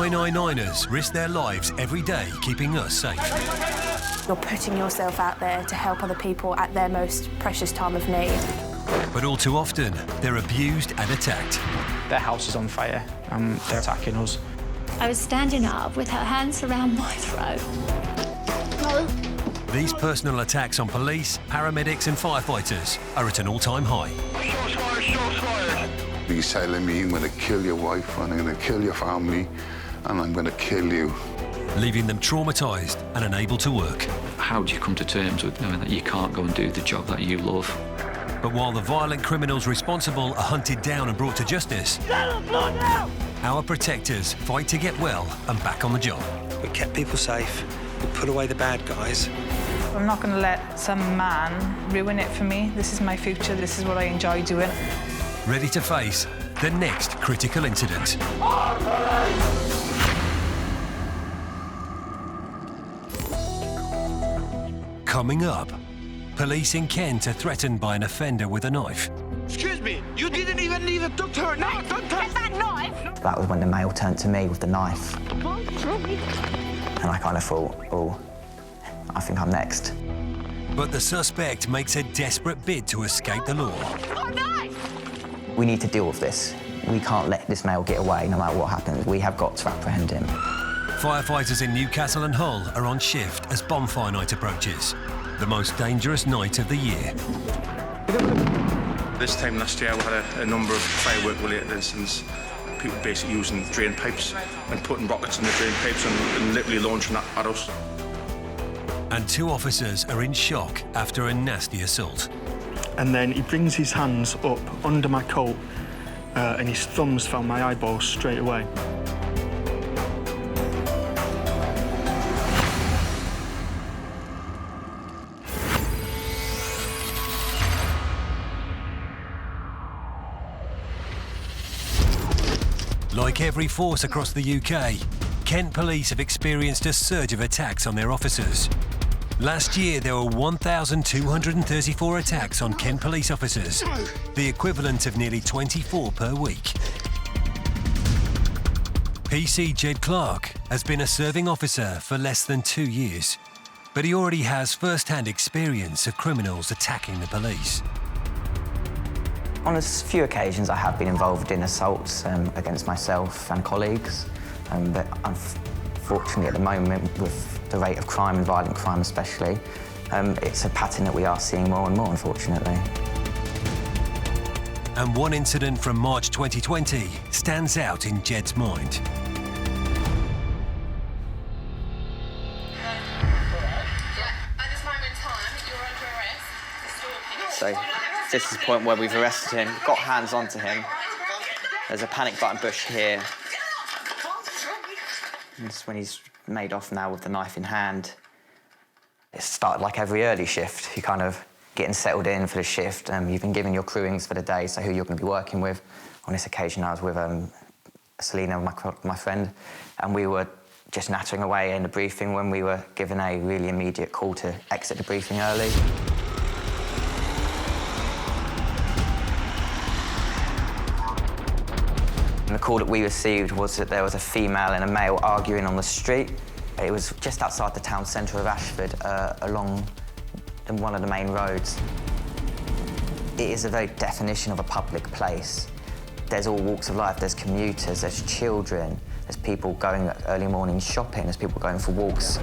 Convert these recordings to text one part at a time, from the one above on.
999ers risk their lives every day keeping us safe. You're putting yourself out there to help other people at their most precious time of need. But all too often, they're abused and attacked. Their house is on fire and they're attacking us. I was standing up with her hands around my throat. No. These personal attacks on police, paramedics and firefighters are at an all-time high. Shots fired, shots fired. He's telling me I'm going to kill your wife and I'm going to kill your family and I'm going to kill you. Leaving them traumatised and unable to work. How do you come to terms with knowing that you can't go and do the job that you love? But while the violent criminals responsible are hunted down and brought to justice, our protectors fight to get well and back on the job. We kept people safe, we put away the bad guys. I'm not going to let some man ruin it for me. This is my future, this is what I enjoy doing. Ready to face the next critical incident. Coming up, police in Kent are threatened by an offender with a knife. Excuse me, you didn't even leave a doctor. No, don't touch that knife. That was when the male turned to me with the knife. And I kind of thought, oh, I think I'm next. But the suspect makes a desperate bid to escape the law. Oh, knife! We need to deal with this. We can't let this male get away no matter what happens. We have got to apprehend him. Firefighters in Newcastle and Hull are on shift as bonfire night approaches, the most dangerous night of the year. This time last year we had a number of firework-related incidents. People basically using drain pipes and putting rockets in the drain pipes and literally launching that at us. And 2 officers are in shock after a nasty assault. And then he brings his hands up under my coat and his thumbs found my eyeballs straight away. Like every force across the UK, Kent Police have experienced a surge of attacks on their officers. Last year, there were 1,234 attacks on Kent Police officers, the equivalent of nearly 24 per week. PC Jed Clark has been a serving officer for less than 2 years, but he already has first-hand experience of criminals attacking the police. On a few occasions, I have been involved in assaults against myself and colleagues, but unfortunately at the moment, with the rate of crime and violent crime especially, it's a pattern that we are seeing more and more, unfortunately. And one incident from March 2020 stands out in Jed's mind. So this is the point where we've arrested him, got hands onto him. There's a panic button bush here. And it's when he's made off now with the knife in hand. It started like every early shift. You're kind of getting settled in for the shift. You've been given your crewings for the day, so who you're going to be working with. On this occasion, I was with Selena, my friend, and we were just nattering away in the briefing when we were given a really immediate call to exit the briefing early. And the call that we received was that there was a female and a male arguing on the street. It was just outside the town centre of Ashford, along one of the main roads. It is a very definition of a public place. There's all walks of life. There's commuters, there's children, there's people going early morning shopping, there's people going for walks.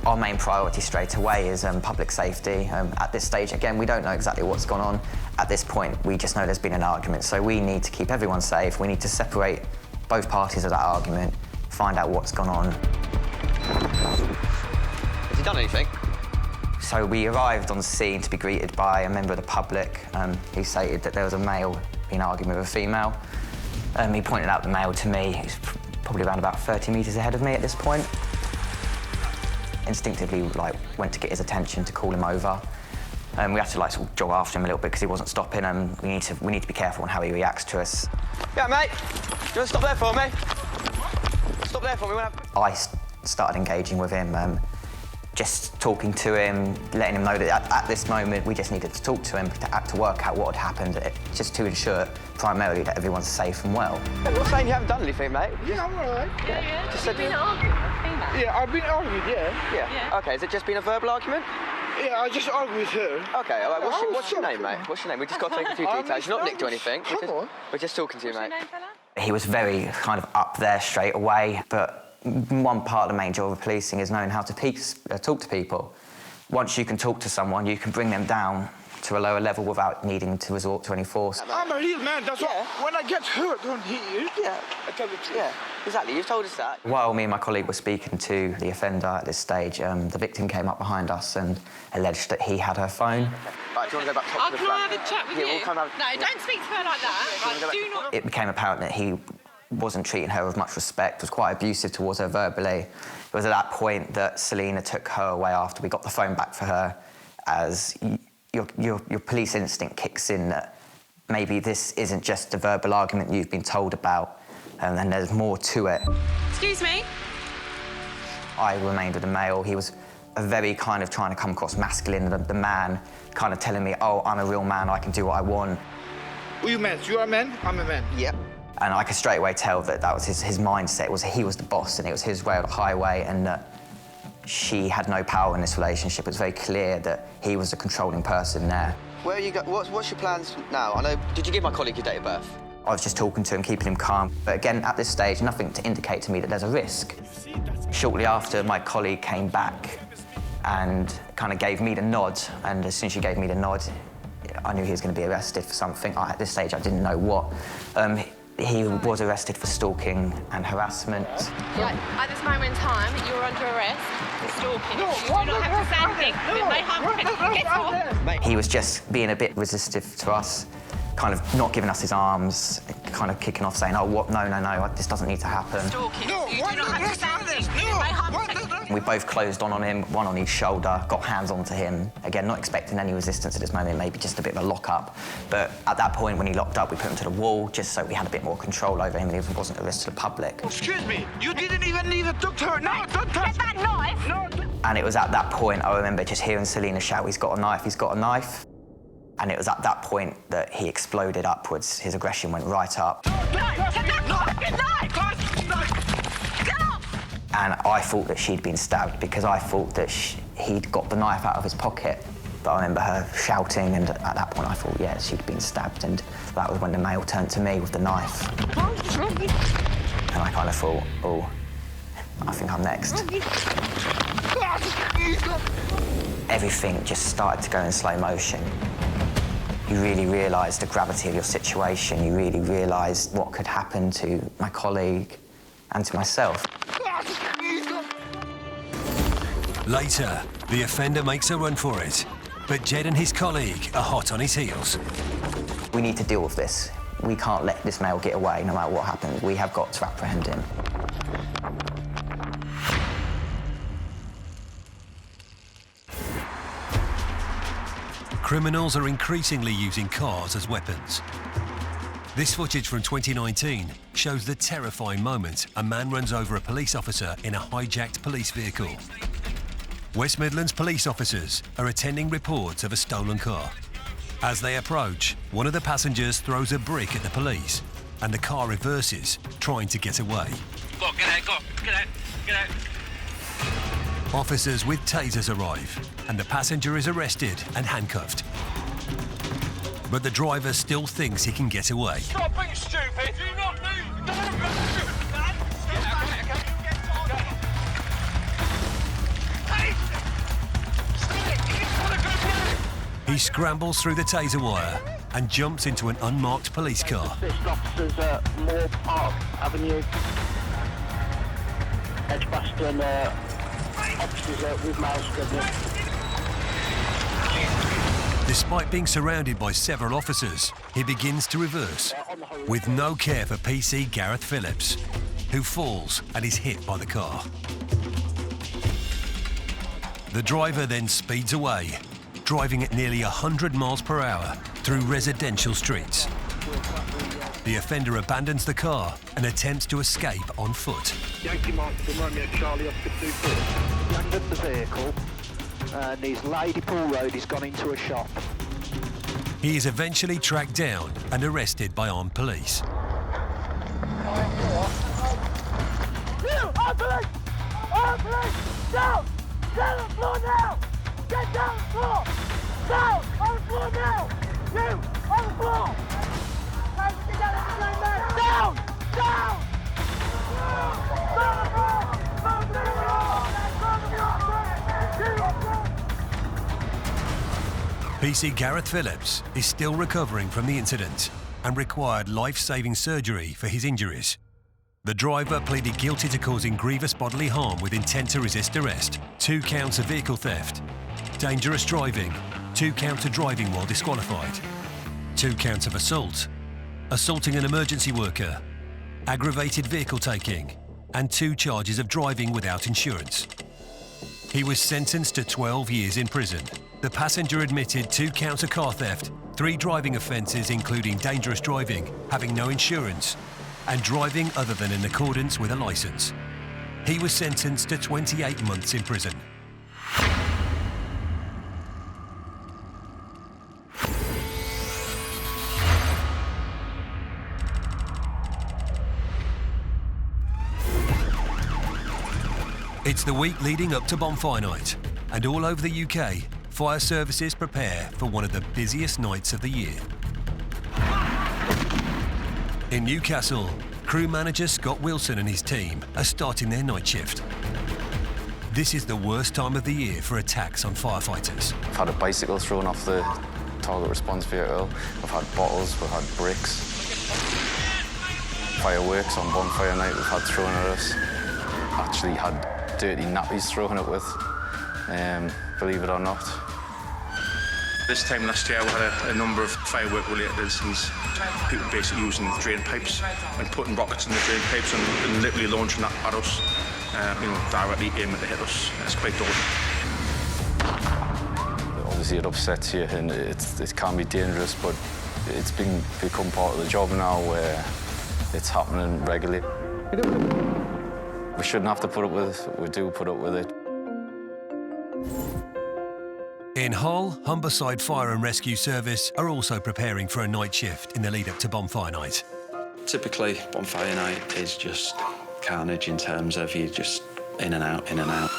Our main priority straight away is public safety. At this stage, again, we don't know exactly what's gone on. At this point, we just know there's been an argument, so we need to keep everyone safe. We need to separate both parties of that argument, find out what's gone on. Has he done anything? So we arrived on scene to be greeted by a member of the public who stated that there was a male being arguing with a female. He pointed out the male to me. He's probably around about 30 metres ahead of me at this point. Instinctively, went to get his attention to call him over. We had to sort of jog after him a little bit because he wasn't stopping. We need to be careful on how he reacts to us. Yeah, mate. Do you want to stop there for me? Stop there for me. I started engaging with him. Just talking to him, letting him know that at this moment we just needed to talk to him to work out what had happened, just to ensure primarily that everyone's safe and well. I'm not saying you haven't done anything, mate. Yeah, I'm all right. Yeah. Just said You've been arguing with a female? Yeah, I've been arguing, Yeah. Okay, has it just been a verbal argument? Yeah, I just argued with her. Okay, all right. What's your name, mate? What's your name? We just got to take a few details. You're not nicked or anything. We're just talking to you, mate. What's your name, fella? He was very kind of up there straight away, but one part of the main job of policing is knowing how to talk to people. Once you can talk to someone, you can bring them down to a lower level without needing to resort to any force. I'm a real man, that's why when I get hurt, I don't hit you. Yeah. I tell the truth. Yeah, exactly. You've told us that. While me and my colleague were speaking to the offender at this stage, the victim came up behind us and alleged that he had her phone. Right, do you want to go back top to the Can front? I have a chat with you? We'll come have... No, don't speak to her like that. Right, do not... It became apparent that he wasn't treating her with much respect, was quite abusive towards her verbally. It was at that point that Selena took her away after we got the phone back for her, as your police instinct kicks in that maybe this isn't just a verbal argument you've been told about, and there's more to it. Excuse me? I remained with the male. He was a very kind of trying to come across masculine, the man kind of telling me, oh, I'm a real man, I can do what I want. Are you men? You are a man? I'm a man. Yep. And I could straight away tell that that was his mindset, he was the boss and it was his way or the highway, and that she had no power in this relationship. It was very clear that he was the controlling person there. Where are you what's your plans now? I know, did you give my colleague your date of birth? I was just talking to him, keeping him calm. But again, at this stage, nothing to indicate to me that there's a risk. Shortly after, my colleague came back and kind of gave me the nod, and as soon as she gave me the nod, I knew he was going to be arrested for something. At this stage, I didn't know what. He was arrested for stalking and harassment. Like, at this moment in time, you're under arrest for stalking. You do not have to say anything that may harm. Get off. He was just being a bit resistive to us, kind of not giving us his arms, kind of kicking off, saying, oh, what? No, this doesn't need to happen. Stalking. You do not have to say anything that may harm. We both closed on him, one on each shoulder, got hands onto him. Again, not expecting any resistance at this moment, maybe just a bit of a lock-up. But at that point, when he locked up, we put him to the wall, just so we had a bit more control over him and he wasn't a risk to the public. Excuse me, you didn't even need to touch her. No, don't touch that knife. No. And it was at that point, I remember just hearing Selena shout, he's got a knife, he's got a knife. And it was at that point that he exploded upwards. His aggression went right up. And I thought that she'd been stabbed because I thought that he'd got the knife out of his pocket. But I remember her shouting, and at that point I thought, yeah, she'd been stabbed. And that was when the male turned to me with the knife. And I kind of thought, oh, I think I'm next. Everything just started to go in slow motion. You really realised the gravity of your situation. You really realised what could happen to my colleague and to myself. Later, the offender makes a run for it, but Jed and his colleague are hot on his heels. We need to deal with this. We can't let this male get away no matter what happens. We have got to apprehend him. Criminals are increasingly using cars as weapons. This footage from 2019 shows the terrifying moment a man runs over a police officer in a hijacked police vehicle. West Midlands police officers are attending reports of a stolen car. As they approach, one of the passengers throws a brick at the police and the car reverses, trying to get away. Go, get out. Officers with tasers arrive and the passenger is arrested and handcuffed. But the driver still thinks he can get away. Stop being stupid. Do not move. He scrambles through the taser wire and jumps into an unmarked police car. Officers at Moore Park Avenue. Edgbaston, officers with male scribbling. Despite being surrounded by several officers, he begins to reverse, with no care for PC Gareth Phillips, who falls and is hit by the car. The driver then speeds away, driving at nearly 100 miles per hour through residential streets. The offender abandons the car and attempts to escape on foot. Yankee Mike from Romeo Charlie up to 2-4. Landed the vehicle and he's Ladypool Road, he's gone into a shop. He is eventually tracked down and arrested by armed police. Down! Down on the floor now! Get down on the floor! Down! On the floor now! You! On the floor! Get down on the floor now! Down! Down! PC Gareth Phillips is still recovering from the incident and required life-saving surgery for his injuries. The driver pleaded guilty to causing grievous bodily harm with intent to resist arrest, 2 counts of vehicle theft, dangerous driving, 2 counts of driving while disqualified, 2 counts of assault, assaulting an emergency worker, aggravated vehicle taking, and 2 charges of driving without insurance. He was sentenced to 12 years in prison. The passenger admitted 2 counts of car theft, 3 driving offences including dangerous driving, having no insurance, and driving other than in accordance with a licence. He was sentenced to 28 months in prison. It's the week leading up to Bonfire Night, and all over the UK, fire services prepare for one of the busiest nights of the year. In Newcastle, crew manager Scott Wilson and his team are starting their night shift. This is the worst time of the year for attacks on firefighters. I've had a bicycle thrown off the target response vehicle. I've had bottles, we've had bricks. Fireworks on Bonfire Night we've had thrown at us. Actually had dirty nappies thrown at with, believe it or not. This time last year we had a number of firework-related incidents. People basically using drain pipes and putting rockets in the drain pipes and literally launching that at us, directly aiming to hit us. It's quite daunting. Obviously it upsets you and it can be dangerous, but it's become part of the job now where it's happening regularly. We shouldn't have to put up with it, we do put up with it. In Hull, Humberside Fire and Rescue Service are also preparing for a night shift in the lead-up to Bonfire Night. Typically, Bonfire Night is just carnage in terms of you just in and out, in and out.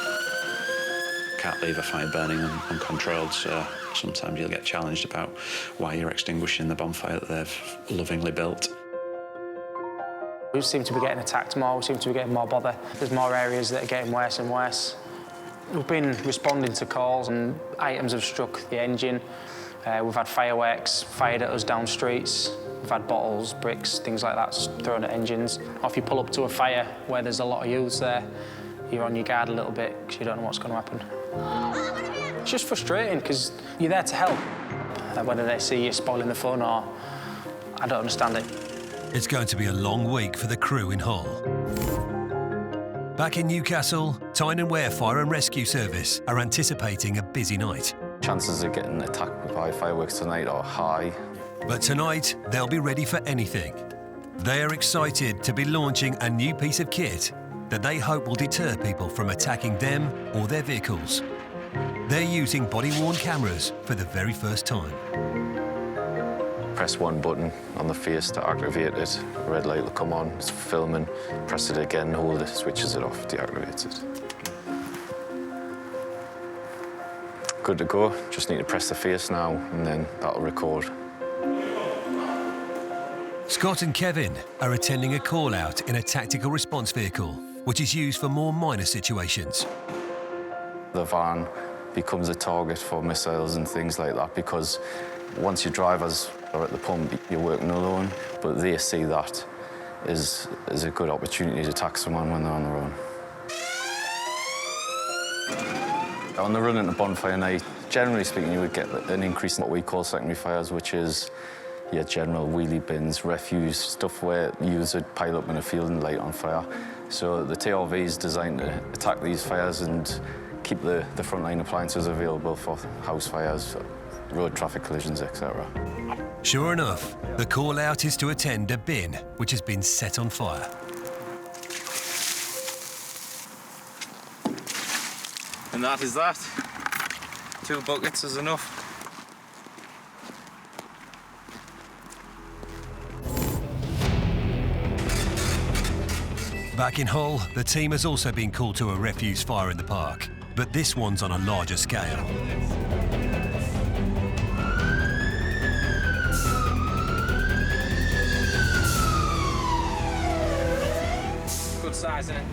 Can't leave a fire burning uncontrolled, so sometimes you'll get challenged about why you're extinguishing the bonfire that they've lovingly built. We seem to be getting attacked more, we seem to be getting more bother. There's more areas that are getting worse and worse. We've been responding to calls and items have struck the engine. We've had fireworks fired at us down streets. We've had bottles, bricks, things like that thrown at engines. Or if you pull up to a fire where there's a lot of youths there, you're on your guard a little bit because you don't know what's going to happen. It's just frustrating because you're there to help. Whether they see you spoiling the fun or I don't understand it. It's going to be a long week for the crew in Hull. Back in Newcastle, Tyne & Wear Fire and Rescue Service are anticipating a busy night. Chances of getting attacked by fireworks tonight are high. But tonight, they'll be ready for anything. They are excited to be launching a new piece of kit that they hope will deter people from attacking them or their vehicles. They're using body-worn cameras for the very first time. Press one button on the face to activate it. A red light will come on, it's filming. Press it again, hold it, switches it off, deactivates it. Good to go. Just need to press the face now and then that'll record. Scott and Kevin are attending a call-out in a tactical response vehicle, which is used for more minor situations. The van becomes a target for missiles and things like that because once your drivers are at the pump, you're working alone, but they see that as a good opportunity to attack someone when they're on their own. On the run into Bonfire Night, generally speaking, you would get an increase in what we call secondary fires, which is your general wheelie bins, refuse, stuff where youths would pile up in a field and light on fire. So the TRV is designed to attack these fires and keep the frontline appliances available for house fires, road traffic collisions, etc. Sure enough, the call-out is to attend a bin which has been set on fire. And that is that. 2 buckets is enough. Back in Hull, the team has also been called to a refuse fire in the park, but this one's on a larger scale. Good size, isn't it?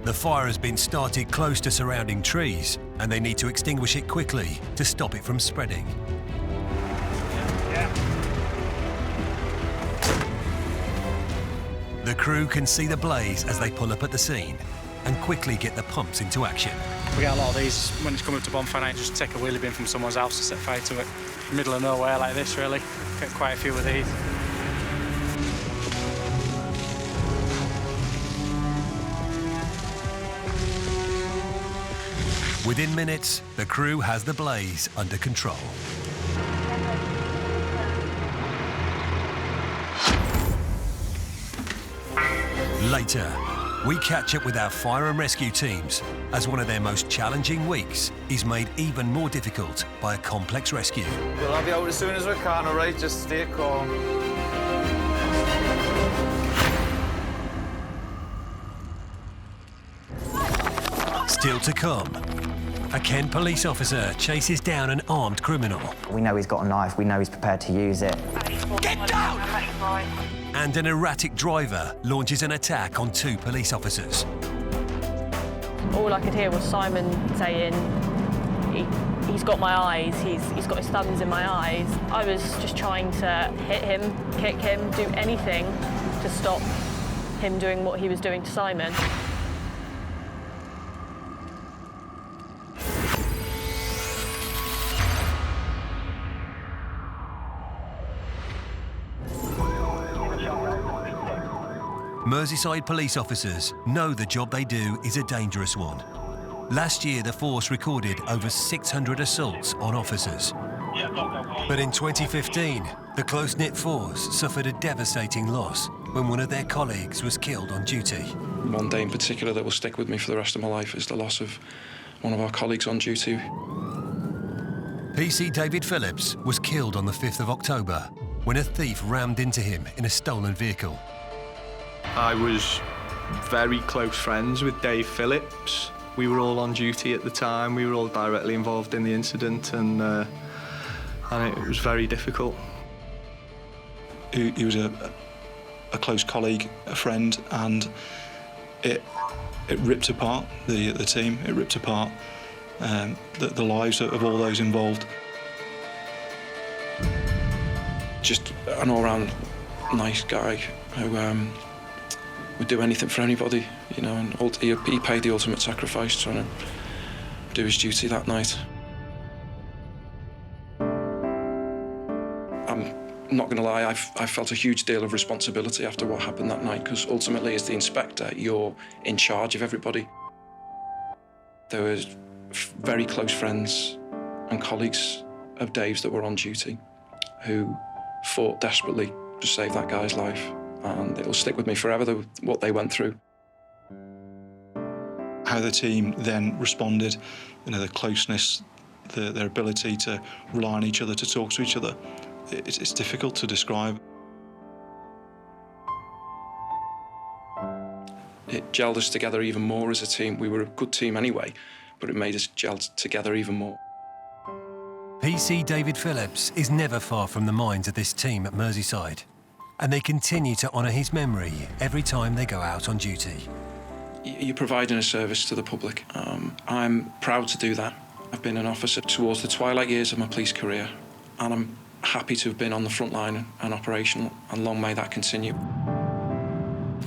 The fire has been started close to surrounding trees, and they need to extinguish it quickly to stop it from spreading. The crew can see the blaze as they pull up at the scene and quickly get the pumps into action. We get a lot of these when it's coming up to bonfire night, just take a wheelie bin from someone's house to set fire to it. Middle of nowhere like this, really. Get quite a few of these. Within minutes, the crew has the blaze under control. Later, we catch up with our fire and rescue teams as one of their most challenging weeks is made even more difficult by a complex rescue. We'll have you out as soon as we can, all right? Just stay calm. Still to come, a Kent police officer chases down an armed criminal. We know he's got a knife, we know he's prepared to use it. Get down! And an erratic driver launches an attack on 2 police officers. All I could hear was Simon saying, he's got my eyes, he's got his thumbs in my eyes. I was just trying to hit him, kick him, do anything to stop him doing what he was doing to Simon. Merseyside police officers know the job they do is a dangerous one. Last year, the force recorded over 600 assaults on officers. But in 2015, the close-knit force suffered a devastating loss when one of their colleagues was killed on duty. One day in particular that will stick with me for the rest of my life is the loss of one of our colleagues on duty. PC David Phillips was killed on the 5th of October when a thief rammed into him in a stolen vehicle. I was very close friends with Dave Phillips. We were all on duty at the time. We were all directly involved in the incident, and it was very difficult. He was a close colleague, a friend, and it ripped apart the team. It ripped apart the lives of all those involved. Just an all-round nice guy who would do anything for anybody, you know, and he paid the ultimate sacrifice trying to do his duty that night. I'm not going to lie, I felt a huge deal of responsibility after what happened that night, because ultimately, as the inspector, you're in charge of everybody. There were very close friends and colleagues of Dave's that were on duty who fought desperately to save that guy's life. And it'll stick with me forever, what they went through. How the team then responded, you know, the closeness, their ability to rely on each other, to talk to each other, it's difficult to describe. It gelled us together even more as a team. We were a good team anyway, but it made us gel together even more. PC David Phillips is never far from the minds of this team at Merseyside, and they continue to honour his memory every time they go out on duty. You're providing a service to the public. I'm proud to do that. I've been an officer towards the twilight years of my police career, and I'm happy to have been on the front line and operational, and long may that continue.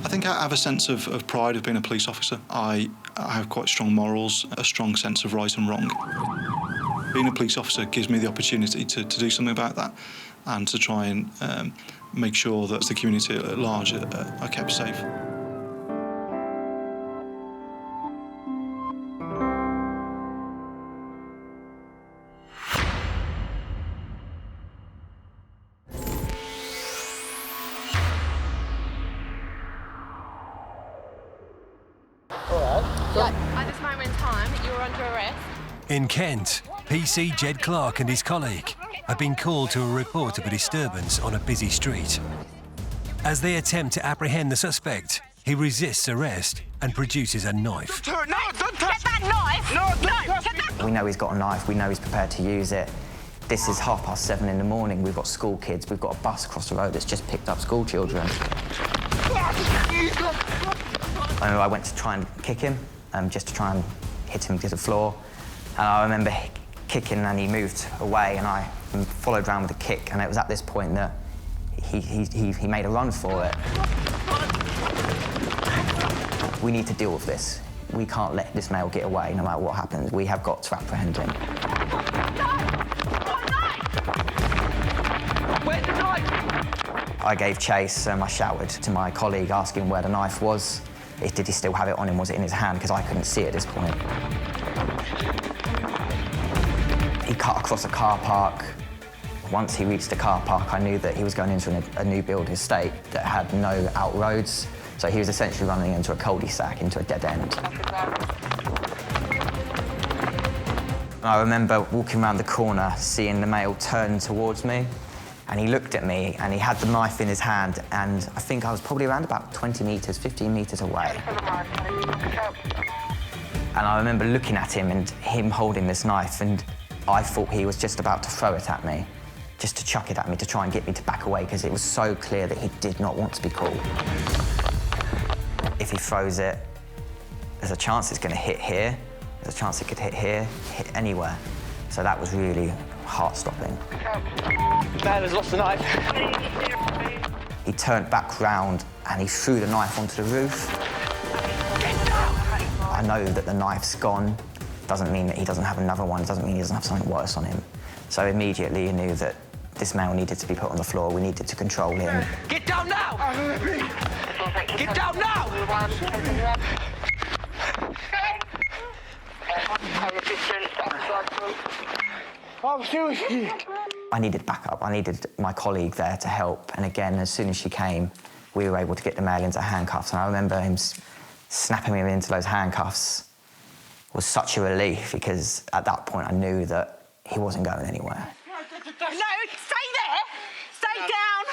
I think I have a sense of pride of being a police officer. I have quite strong morals, a strong sense of right and wrong. Being a police officer gives me the opportunity to do something about that and to try and make sure that the community at large are kept safe. At this moment in time, you're under arrest. In Kent, PC Jed Clark and his colleague have been called to a report of a disturbance on a busy street. As they attempt to apprehend the suspect, he resists arrest and produces a knife. No, don't touch that knife! No, We know he's got a knife, we know he's prepared to use it. This is 7:30 in the morning, we've got school kids, we've got a bus across the road that's just picked up school children. I went to try and kick him, just to try and hit him to the floor. And I remember kicking and he moved away and I followed around with a kick, and it was at this point that he made a run for it. We need to deal with this. We can't let this male get away no matter what happens. We have got to apprehend him. Where's the knife? I gave chase and I shouted to my colleague asking where the knife was. Did he still have it on him? Was it in his hand? Because I couldn't see it at this point. He cut across a car park. Once he reached the car park, I knew that he was going into a new build estate that had no out roads. So he was essentially running into a cul-de-sac, into a dead end. I remember walking around the corner, seeing the male turn towards me, and he looked at me, and he had the knife in his hand, and I think I was probably around about 20 metres, 15 metres away. And I remember looking at him and him holding this knife, and I thought he was just about to throw it at me, just to chuck it at me, to try and get me to back away, because it was so clear that he did not want to be caught. If he throws it, there's a chance it's going to hit here, there's a chance it could hit here, hit anywhere. So that was really heart-stopping. Man has lost the knife. He turned back round and he threw the knife onto the roof. I know that the knife's gone. Doesn't mean that he doesn't have another one. It doesn't mean he doesn't have something worse on him. So immediately I knew that this male needed to be put on the floor. We needed to control him. Get down now! Get down now! I needed backup. I needed my colleague there to help. And again, as soon as she came, we were able to get the male into handcuffs. And I remember him snapping him into those handcuffs was such a relief, because at that point I knew that he wasn't going anywhere. No, stay there! Stay down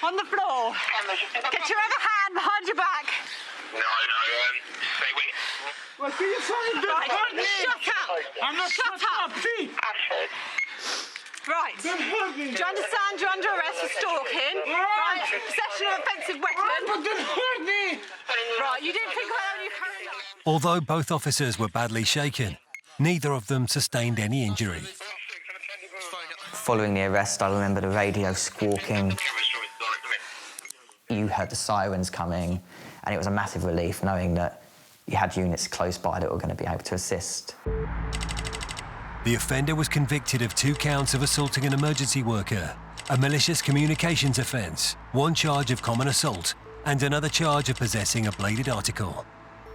on the floor. Get your other hand behind your back. Stay with. What are you trying to do? Right, shut up! I'm not shut up! Right. Do you understand you're under arrest for stalking? Right. Possession of offensive weapon. Right, you didn't think about how you carried on. Although both officers were badly shaken, neither of them sustained any injury. Following the arrest, I remember the radio squawking. You heard the sirens coming, and it was a massive relief knowing that you had units close by that were going to be able to assist. The offender was convicted of 2 counts of assaulting an emergency worker, a malicious communications offence, 1 charge of common assault, and another charge of possessing a bladed article.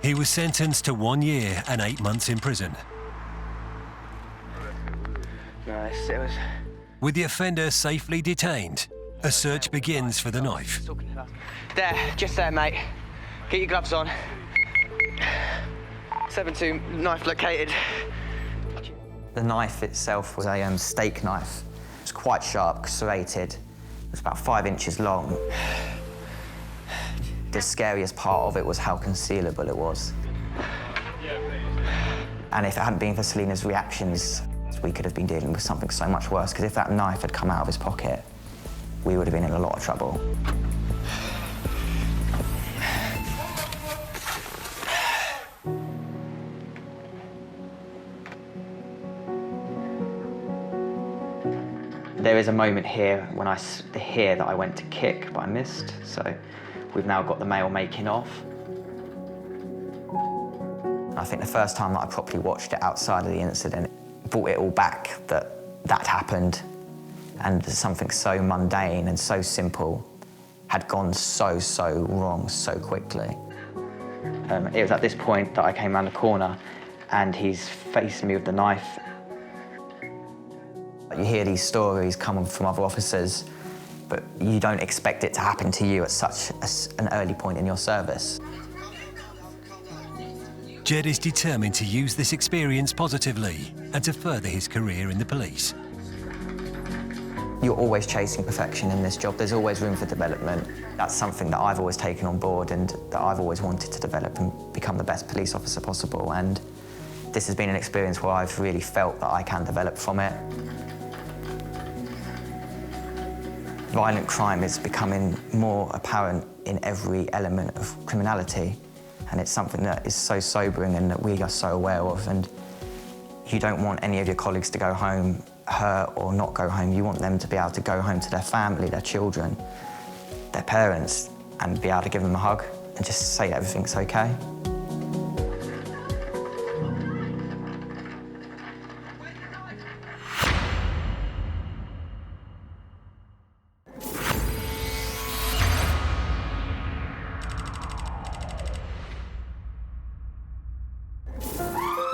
He was sentenced to 1 year and 8 months in prison. Nice, it was... With the offender safely detained, a search begins for the knife. There, just there, mate. Get your gloves on. 7-2, knife located. The knife itself was a steak knife. It was quite sharp, serrated. It was about 5 inches long. The scariest part of it was how concealable it was. And if it hadn't been for Selena's reactions, we could have been dealing with something so much worse, because if that knife had come out of his pocket, we would have been in a lot of trouble. There is a moment here when that I went to kick, but I missed. So we've now got the male making off. I think the first time that I properly watched it outside of the incident, it brought it all back that happened, and something so mundane and so simple had gone so wrong so quickly. It was at this point that I came around the corner and he's facing me with the knife. You hear these stories coming from other officers, but you don't expect it to happen to you at such an early point in your service. Jed is determined to use this experience positively and to further his career in the police. You're always chasing perfection in this job. There's always room for development. That's something that I've always taken on board and that I've always wanted to develop and become the best police officer possible. And this has been an experience where I've really felt that I can develop from it. Violent crime is becoming more apparent in every element of criminality, and it's something that is so sobering and that we are so aware of. And you don't want any of your colleagues to go home hurt or not go home. You want them to be able to go home to their family, their children, their parents, and be able to give them a hug and just say everything's okay.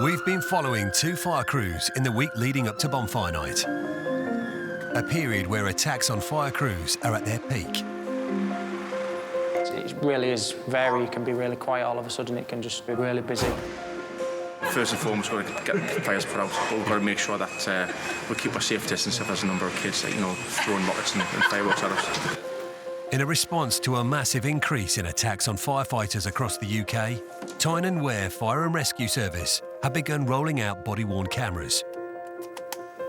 We've been following 2 fire crews in the week leading up to Bonfire Night, a period where attacks on fire crews are at their peak. It really is varied. It can be really quiet all of a sudden. It can just be really busy. First and foremost, we've got to get the fires put out, but we've got to make sure that we keep a safe distance if there's a number of kids that, throwing rockets and fireworks at us. In a response to a massive increase in attacks on firefighters across the UK, Tyne and Wear Fire and Rescue Service have begun rolling out body-worn cameras.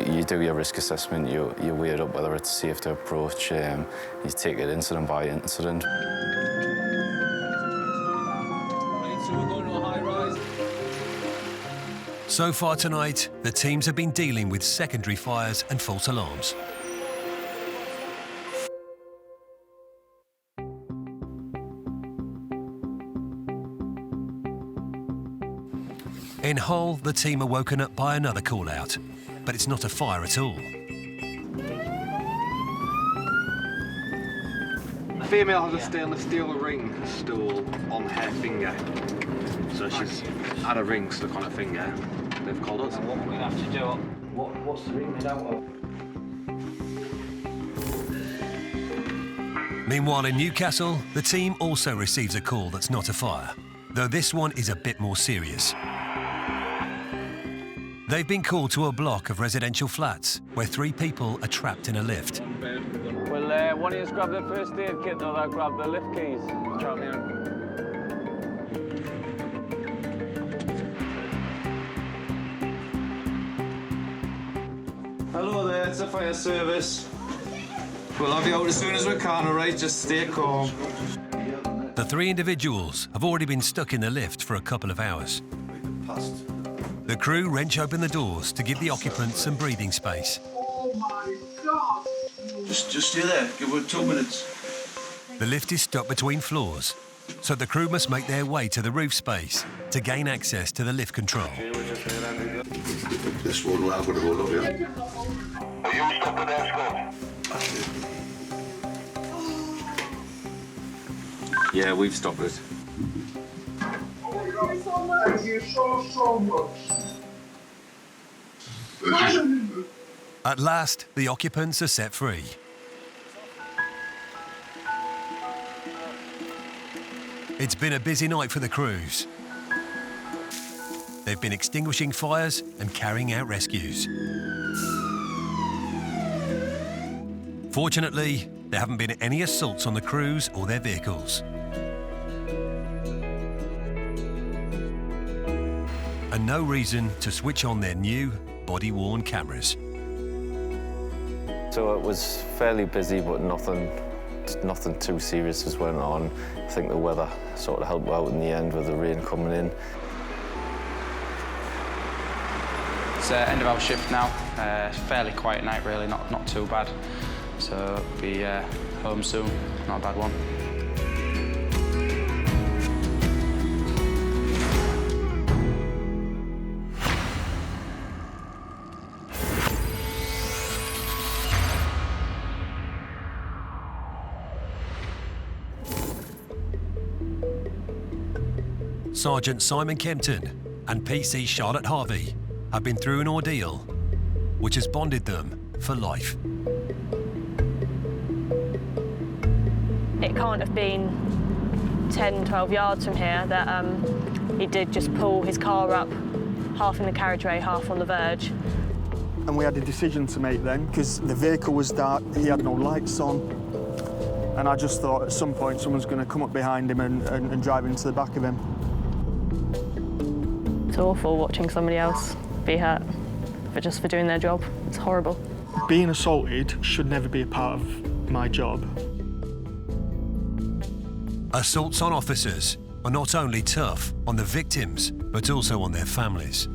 You do your risk assessment, you weigh it up whether it's safe to approach, you take it incident by incident. So far tonight, the teams have been dealing with secondary fires and false alarms. In Hull, the team are woken up by another call-out, but it's not a fire at all. A female has a stainless steel ring stool on her finger. So she's had a ring stuck on her finger. They've called us. And what we have to do, what's the ring made out of? Meanwhile, in Newcastle, the team also receives a call that's not a fire, though this one is a bit more serious. They've been called to a block of residential flats where 3 people are trapped in a lift. Well, one of you grab the first aid kit, the other grab the lift keys. Hello there, it's the fire service. We'll have you out as soon as we can, all right? Just stay calm. The 3 individuals have already been stuck in the lift for a couple of hours. The crew wrench open the doors to give the occupants some breathing space. Oh my God! Just stay there, give it 2 minutes. The lift is stuck between floors, so the crew must make their way to the roof space to gain access to the lift control. This one, I'm going to go up here. Are you stopping there, Scott? Yeah, we've stopped it. Thank you so much. At last, the occupants are set free. It's been a busy night for the crews. They've been extinguishing fires and carrying out rescues. Fortunately, there haven't been any assaults on the crews or their vehicles. And no reason to switch on their new body-worn cameras. So it was fairly busy, but nothing too serious has went on. I think the weather sort of helped out in the end with the rain coming in. It's end of our shift now. Fairly quiet night, really, not too bad. So be home soon, not a bad one. Sergeant Simon Kempton and PC Charlotte Harvey have been through an ordeal which has bonded them for life. It can't have been 10, 12 yards from here that he did just pull his car up, half in the carriageway, half on the verge. And we had a decision to make then, because the vehicle was dark, he had no lights on, and I just thought at some point someone's going to come up behind him and drive into the back of him. It's awful watching somebody else be hurt just for doing their job. It's horrible. Being assaulted should never be a part of my job. Assaults on officers are not only tough on the victims, but also on their families.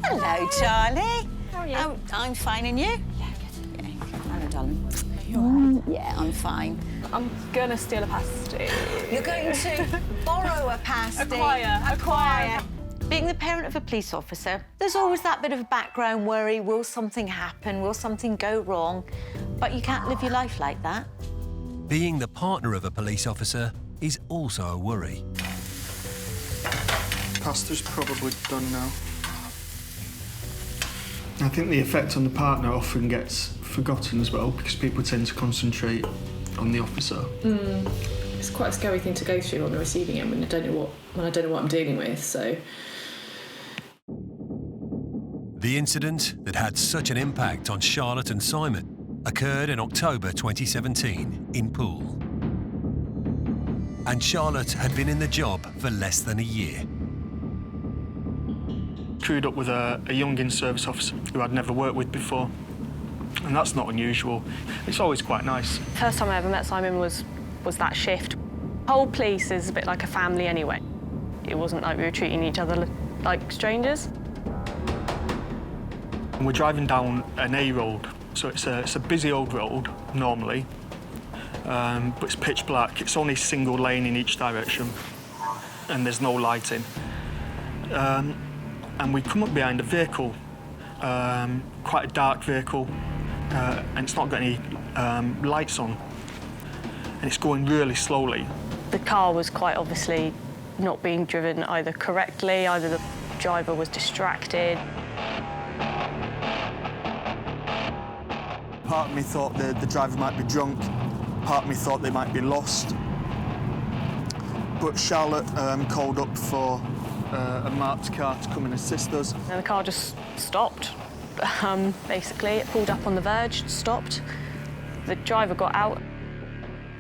Hello, Charlie. How are you? I'm fine, and you? Yeah, good. Yeah. Hello, darling. You all right? Yeah, I'm fine. I'm gonna steal a pasty. You're going to borrow a pasty? Acquire. Being the parent of a police officer, there's always that bit of background worry. Will something happen? Will something go wrong? But you can't live your life like that. Being the partner of a police officer is also a worry. Pasta's probably done now. I think the effect on the partner often gets forgotten as well, because people tend to concentrate on the officer. It's quite a scary thing to go through on the receiving end when I don't know what I'm dealing with. So The incident that had such an impact on Charlotte and Simon occurred in October 2017 in Poole. And Charlotte had been in the job for less than a year. Crewed up with a young in-service officer who I'd never worked with before, and that's not unusual. It's always quite nice. First time I ever met Simon was that shift. Whole police is a bit like a family anyway. It wasn't like we were treating each other like strangers. And we're driving down an A road, so it's a busy old road normally, but it's pitch black. It's only single lane in each direction, and there's no lighting. And we come up behind a vehicle, quite a dark vehicle, and it's not got any lights on, and it's going really slowly. The car was quite obviously not being driven either correctly, either the driver was distracted. Part of me thought the driver might be drunk, part of me thought they might be lost. But Charlotte called up for a marked car to come and assist us. And the car just stopped, basically. It pulled up on the verge, stopped. The driver got out.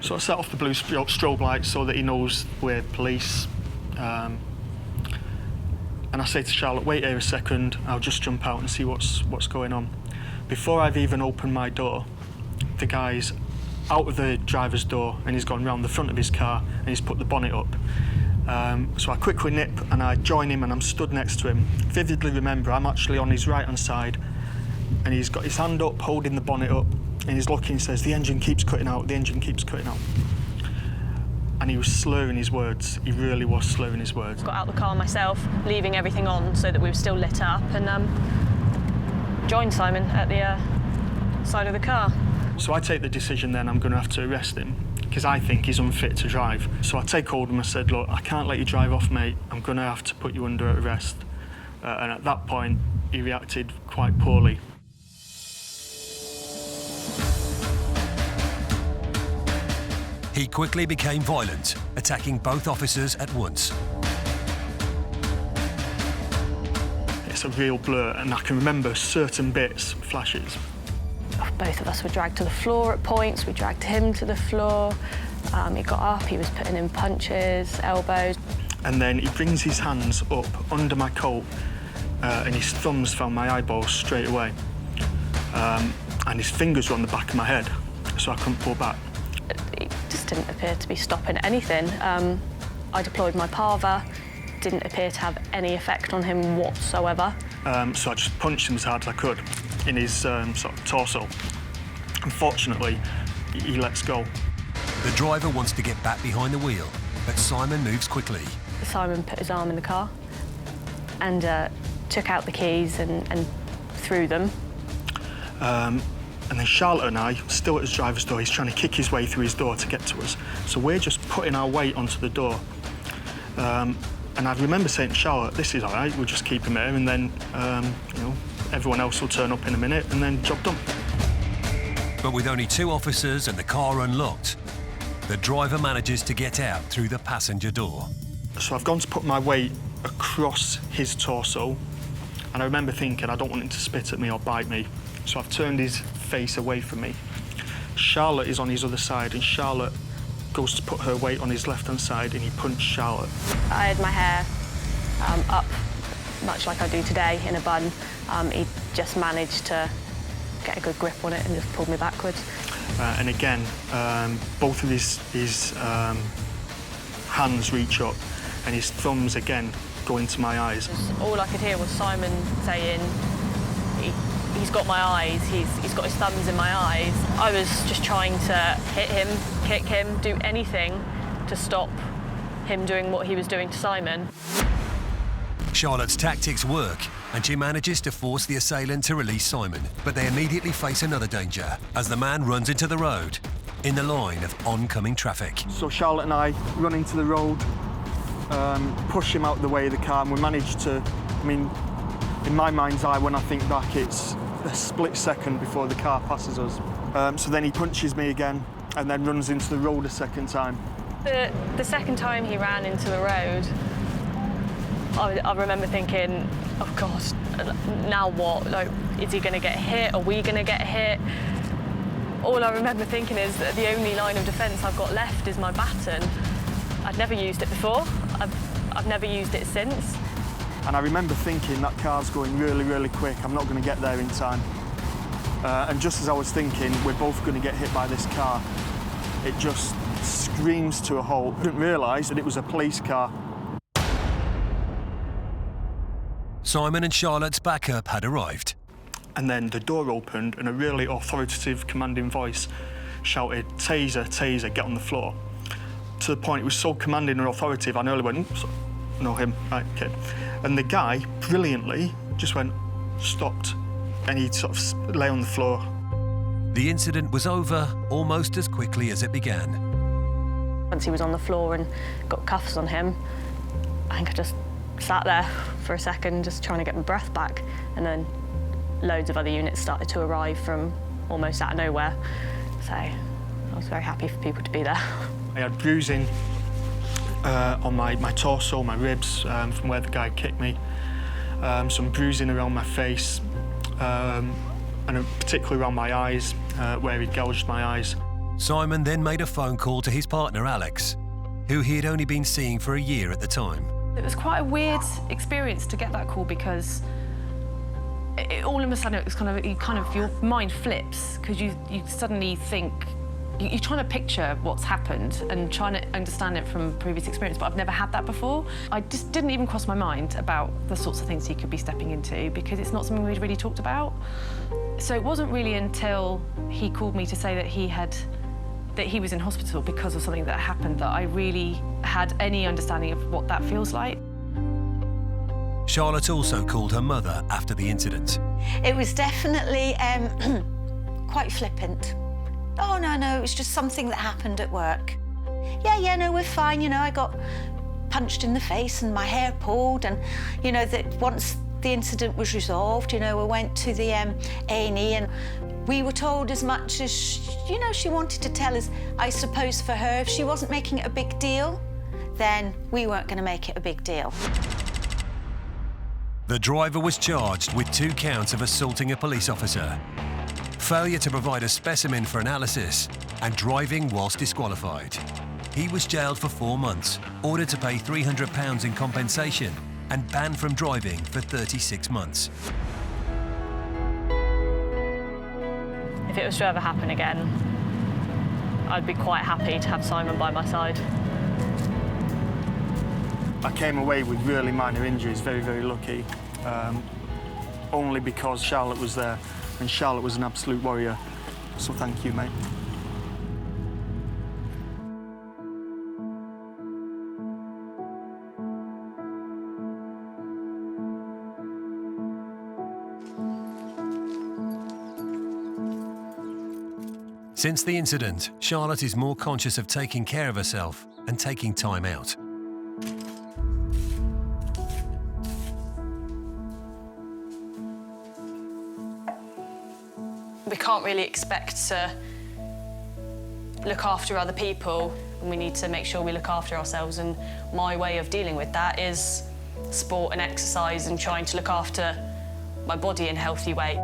So I set off the blue strobe lights so that he knows we're police. And I say to Charlotte, wait here a second, I'll just jump out and see what's going on. Before I've even opened my door, the guy's out of the driver's door and he's gone round the front of his car and he's put the bonnet up. So I quickly nip and I join him and I'm stood next to him. Vividly remember, I'm actually on his right-hand side and he's got his hand up, holding the bonnet up, and he's looking and says, the engine keeps cutting out, the engine keeps cutting out. And he was slurring his words. He really was slurring his words. Got out the car myself, leaving everything on so that we were still lit up, and joined Simon at the side of the car. So I take the decision then I'm going to have to arrest him because I think he's unfit to drive. So I take hold of him and I said, look, I can't let you drive off, mate. I'm going to have to put you under arrest. And at that point, he reacted quite poorly. He quickly became violent, attacking both officers at once. It's a real blur, and I can remember certain bits, flashes. Both of us were dragged to the floor at points. We dragged him to the floor. He got up, he was putting in punches, elbows. And then he brings his hands up under my coat, and his thumbs found my eyeballs straight away. And his fingers were on the back of my head, so I couldn't pull back. It just didn't appear to be stopping anything. I deployed my parva, didn't appear to have any effect on him whatsoever. So I just punched him as hard as I could in his sort of torso. Unfortunately, he lets go. The driver wants to get back behind the wheel, but Simon moves quickly. Simon put his arm in the car and took out the keys and threw them. And then Charlotte and I, still at his driver's door, he's trying to kick his way through his door to get to us. So we're just putting our weight onto the door. And I remember saying to Charlotte, this is all right, we'll just keep him here and then, you know, everyone else will turn up in a minute and then job done. But with only 2 officers and the car unlocked, The driver manages to get out through the passenger door. So I've gone to put my weight across his torso, and I remember thinking, I don't want him to spit at me or bite me. So I've turned his face away from me. Charlotte is on his other side, and Charlotte goes to put her weight on his left-hand side, and he punched Charlotte. I had my hair up, much like I do today, in a bun. He just managed to get a good grip on it and just pulled me backwards. And again, both of his hands reach up, and his thumbs again go into my eyes. All I could hear was Simon saying, he's got my eyes, he's got his thumbs in my eyes. I was just trying to hit him, kick him, do anything to stop him doing what he was doing to Simon. Charlotte's tactics work, and she manages to force the assailant to release Simon, but they immediately face another danger as the man runs into the road in the line of oncoming traffic. So Charlotte and I run into the road, push him out of the way of the car, and we manage to, I mean, in my mind's eye, when I think back, it's a split second before the car passes us. So then he punches me again and then runs into the road a second time. The second time he ran into the road, I remember thinking, oh gosh, now what? Like, is he going to get hit? Are we going to get hit? All I remember thinking is that the only line of defence I've got left is my baton. I'd never used it before. I've never used it since. And I remember thinking, that car's going really, really quick. I'm not going to get there in time. And just as I was thinking, we're both going to get hit by this car, it just screams to a halt. I didn't realise that it was a police car. Simon and Charlotte's backup had arrived. And then the door opened and a really authoritative, commanding voice shouted, "Taser, taser, get on the floor." To the point it was so commanding and authoritative, I nearly went, "Oops, no, him, right, okay." And the guy, brilliantly, just went, stopped, and he sort of lay on the floor. The incident was over almost as quickly as it began. Once he was on the floor and got cuffs on him, I think I just sat there for a second, just trying to get my breath back, and then loads of other units started to arrive from almost out of nowhere. So I was very happy for people to be there. I had bruising on my torso, my ribs, from where the guy kicked me, some bruising around my face, and particularly around my eyes, where he gouged my eyes. Simon then made a phone call to his partner, Alex, who he had only been seeing for a year at the time. It was quite a weird experience to get that call because all of a sudden it was your mind flips because you suddenly think, you're trying to picture what's happened and trying to understand it from previous experience, but I've never had that before. I just didn't even cross my mind about the sorts of things he could be stepping into because it's not something we'd really talked about. So it wasn't really until he called me to say that he was in hospital because of something that happened that I really had any understanding of what that feels like. Charlotte also called her mother after the incident. It was definitely quite flippant. Oh, no, it was just something that happened at work. Yeah, no, we're fine, you know, I got punched in the face and my hair pulled and, you know, that once the incident was resolved, you know, we went to the A&E and we were told as much as, she wanted to tell us. I suppose for her, if she wasn't making it a big deal, then we weren't going to make it a big deal. The driver was charged with 2 counts of assaulting a police officer, failure to provide a specimen for analysis, and driving whilst disqualified. He was jailed for 4 months, ordered to pay £300 in compensation, and banned from driving for 36 months. If it was to ever happen again, I'd be quite happy to have Simon by my side. I came away with really minor injuries, very, very lucky, only because Charlotte was there, and Charlotte was an absolute warrior. So thank you, mate. Since the incident, Charlotte is more conscious of taking care of herself and taking time out. We can't really expect to look after other people, and we need to make sure we look after ourselves, and my way of dealing with that is sport and exercise and trying to look after my body in a healthy way.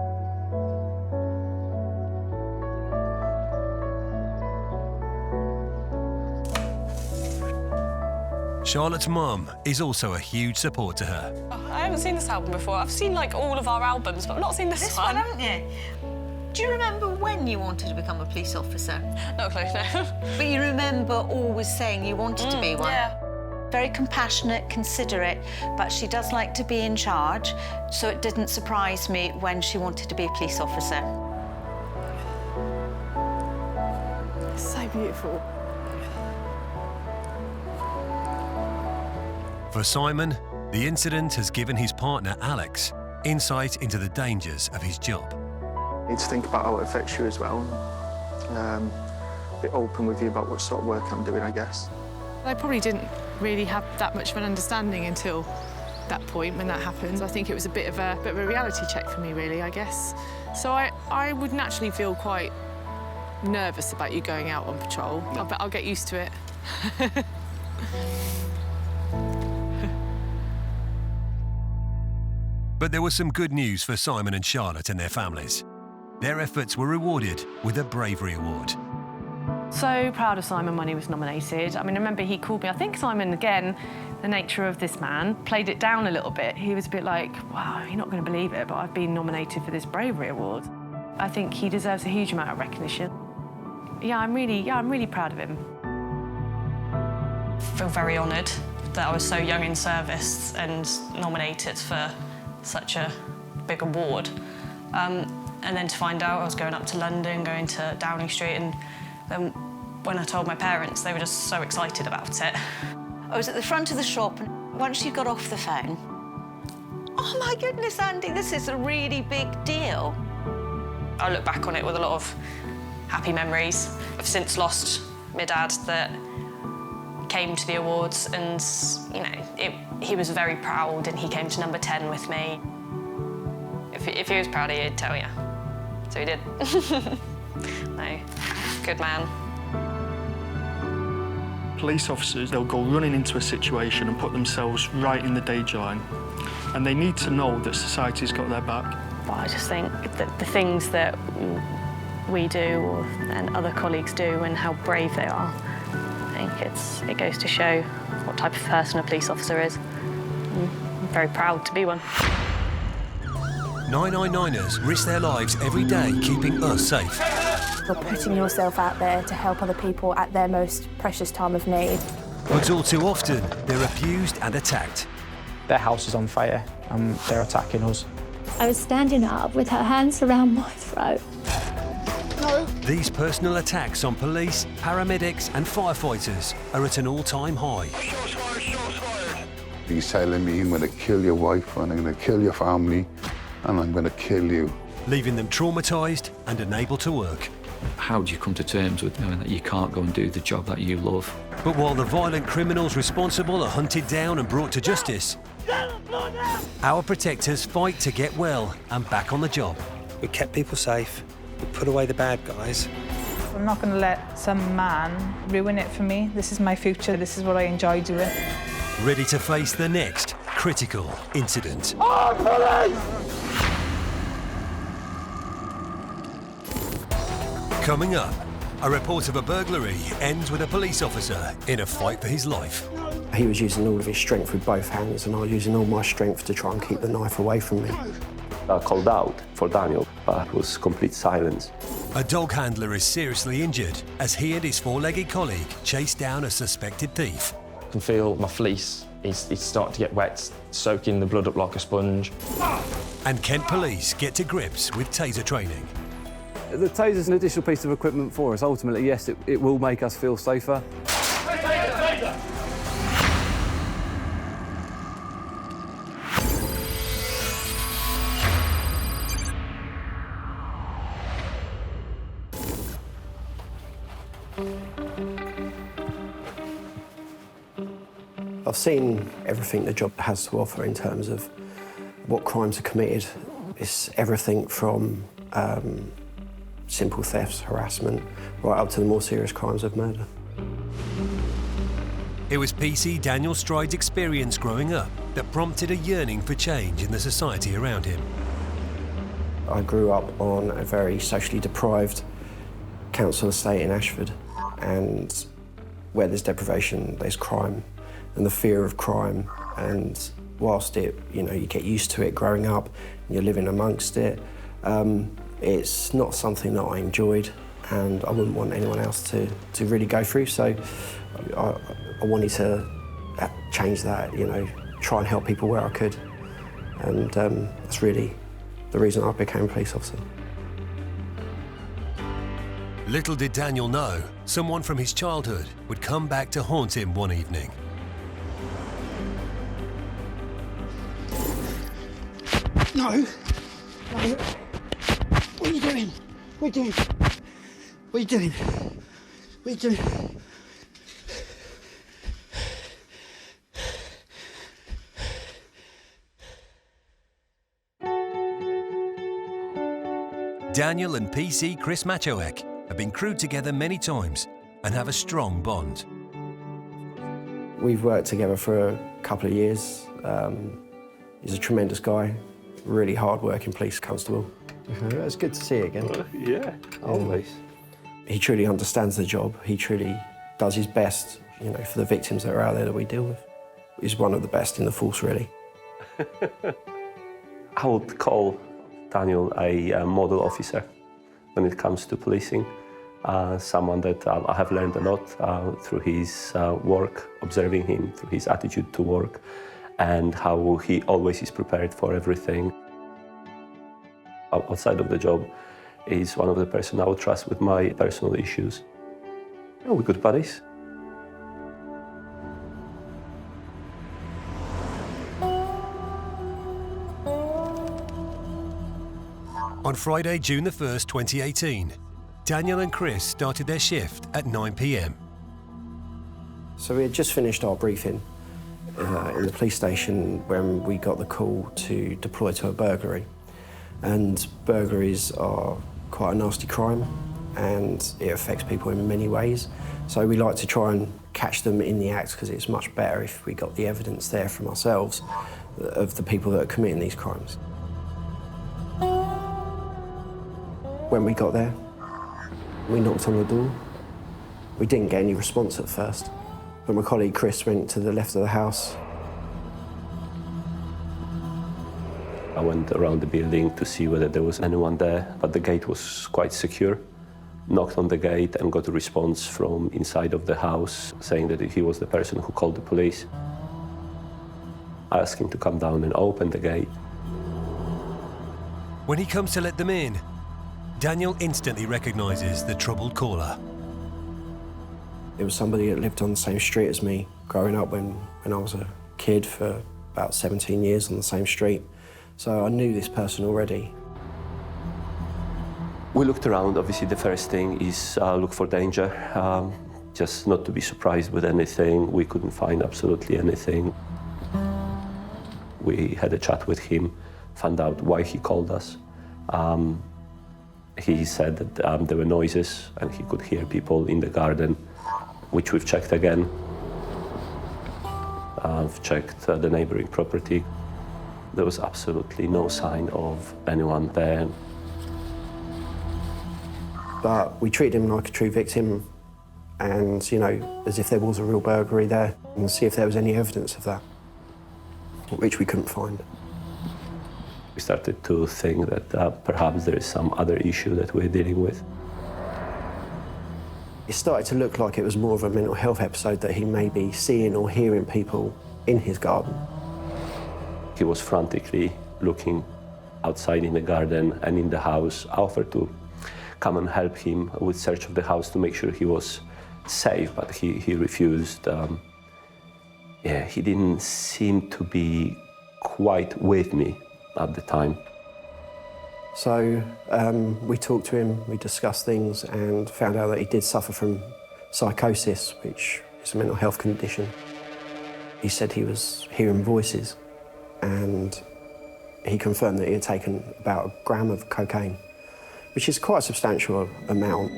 Charlotte's mum is also a huge support to her. I haven't seen this album before. I've seen like all of our albums, but I've not seen this one. Haven't you? Do you remember when you wanted to become a police officer? Not a clue, no. But you remember always saying you wanted to be one? Yeah. Very compassionate, considerate, but she does like to be in charge, so it didn't surprise me when she wanted to be a police officer. It's so beautiful. For Simon, the incident has given his partner, Alex, insight into the dangers of his job. You need to think about how it affects you as well. Be open with you about what sort of work I'm doing, I guess. I probably didn't really have that much of an understanding until that point when that happened. I think it was a bit of a reality check for me, really, I guess. So I would naturally feel quite nervous about you going out on patrol. No. I'll get used to it. But there was some good news for Simon and Charlotte and their families. Their efforts were rewarded with a Bravery Award. So proud of Simon when he was nominated. I mean, I remember he called me. I think Simon, again, the nature of this man, played it down a little bit. He was a bit like, wow, you're not going to believe it, but I've been nominated for this Bravery Award. I think he deserves a huge amount of recognition. Yeah, I'm really proud of him. I feel very honoured that I was so young in service and nominated for such a big award. And then to find out I was going up to London, going to Downing Street, and then when I told my parents, they were just so excited about it. I was at the front of the shop, and once you got off the phone, oh my goodness, Andy, this is a really big deal. I look back on it with a lot of happy memories. I've since lost my dad that came to the awards, and you know, he was very proud, and he came to number 10 with me. If he was proud of you, he'd tell you. So he did. No, good man. Police officers, they'll go running into a situation and put themselves right in the danger line. And they need to know that society's got their back. But I just think that the things that we do and other colleagues do and how brave they are, I think it goes to show what type of person a police officer is. I'm very proud to be one. 999ers risk their lives every day keeping us safe. You're putting yourself out there to help other people at their most precious time of need. But all too often, they're abused and attacked. Their house is on fire and they're attacking us. I was standing up with her hands around my throat. No. These personal attacks on police, paramedics and firefighters are at an all-time high. He's telling me, I'm going to kill your wife and I'm going to kill your family and I'm going to kill you. Leaving them traumatised and unable to work. How do you come to terms with knowing that you can't go and do the job that you love? But while the violent criminals responsible are hunted down and brought to justice, our protectors fight to get well and back on the job. We kept people safe, we put away the bad guys. I'm not going to let some man ruin it for me. This is my future, this is what I enjoy doing. Ready to face the next critical incident. Oh, police! Coming up, a report of a burglary ends with a police officer in a fight for his life. He was using all of his strength with both hands and I was using all my strength to try and keep the knife away from me. I called out for Daniel, but it was complete silence. A dog handler is seriously injured as he and his four-legged colleague chase down a suspected thief. I can feel my fleece. It's starting to get wet, soaking the blood up like a sponge. And Kent Police get to grips with taser training. The taser's an additional piece of equipment for us. Ultimately, yes, it will make us feel safer. I've seen everything the job has to offer in terms of what crimes are committed. It's everything from simple thefts, harassment, right up to the more serious crimes of murder. It was PC Daniel Stride's experience growing up that prompted a yearning for change in the society around him. I grew up on a very socially deprived council estate in Ashford, and where there's deprivation, there's crime, and the fear of crime. And whilst you get used to it growing up, and you're living amongst it, it's not something that I enjoyed, and I wouldn't want anyone else to really go through. So I wanted to change that, try and help people where I could. And that's really the reason I became a police officer. Little did Daniel know, someone from his childhood would come back to haunt him one evening. No. No. What are you doing? What are you doing? What are you doing? What are you doing? Daniel and PC Chris Machoek have been crewed together many times and have a strong bond. We've worked together for a couple of years. He's a tremendous guy, really hard-working police constable. It's good to see you again. Yeah, always. He truly understands the job. He truly does his best, for the victims that are out there that we deal with. He's one of the best in the force, really. I would call Daniel a model officer when it comes to policing. Someone that I have learned a lot through his work, observing him, through his attitude to work, and how he always is prepared for everything. Outside of the job, he's one of the person I would trust with my personal issues. We're good buddies. On Friday, June the 1st, 2018, Daniel and Chris started their shift at 9 p.m. So we had just finished our briefing in the police station when we got the call to deploy to a burglary. And burglaries are quite a nasty crime, and it affects people in many ways. So we like to try and catch them in the act, because it's much better if we got the evidence there from ourselves of the people that are committing these crimes. When we got there, we knocked on the door. We didn't get any response at first, but my colleague Chris went to the left of the house. I went around the building to see whether there was anyone there, but the gate was quite secure. Knocked on the gate and got a response from inside of the house saying that he was the person who called the police. I asked him to come down and open the gate. When he comes to let them in, Daniel instantly recognises the troubled caller. It was somebody that lived on the same street as me growing up when I was a kid for about 17 years on the same street. So I knew this person already. We looked around. Obviously, the first thing is look for danger, just not to be surprised with anything. We couldn't find absolutely anything. We had a chat with him, found out why he called us. He said that there were noises and he could hear people in the garden, which we've checked again. I've checked the neighboring property. There was absolutely no sign of anyone there. But we treated him like a true victim and, as if there was a real burglary there, and see if there was any evidence of that, which we couldn't find. We started to think that perhaps there is some other issue that we're dealing with. It started to look like it was more of a mental health episode, that he may be seeing or hearing people in his garden. He was frantically looking outside in the garden and in the house. I offered to come and help him with search of the house to make sure he was safe, but he refused. He didn't seem to be quite with me at the time. So we talked to him, we discussed things and found out that he did suffer from psychosis, which is a mental health condition. He said he was hearing voices, and he confirmed that he had taken about 1 gram of cocaine, which is quite a substantial amount.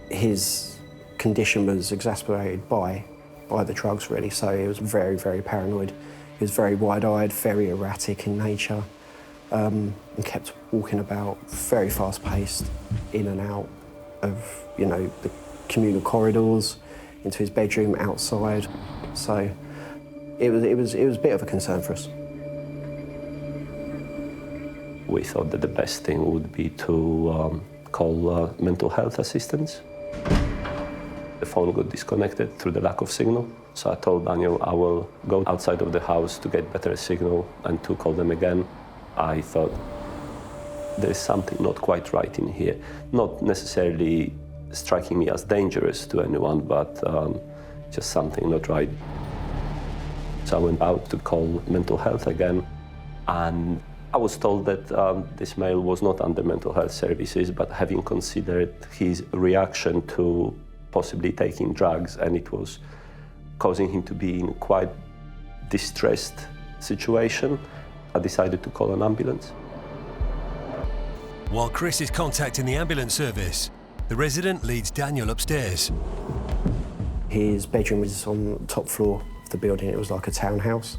His condition was exacerbated by the drugs, really, so he was very, very paranoid. He was very wide-eyed, very erratic in nature, and kept walking about, very fast-paced, in and out of, you know, the communal corridors, into his bedroom, outside. So it was a bit of a concern for us. We thought that the best thing would be to call mental health assistance. The phone got disconnected through the lack of signal, so I told Daniel I will go outside of the house to get better signal and to call them again. I thought there's something not quite right in here, not necessarily striking me as dangerous to anyone, but just something not right. So I went out to call mental health again, and I was told that this male was not under mental health services, but having considered his reaction to possibly taking drugs, and it was causing him to be in quite distressed situation, I decided to call an ambulance. While Chris is contacting the ambulance service, the resident leads Daniel upstairs. His bedroom was on the top floor of the building. It was like a townhouse.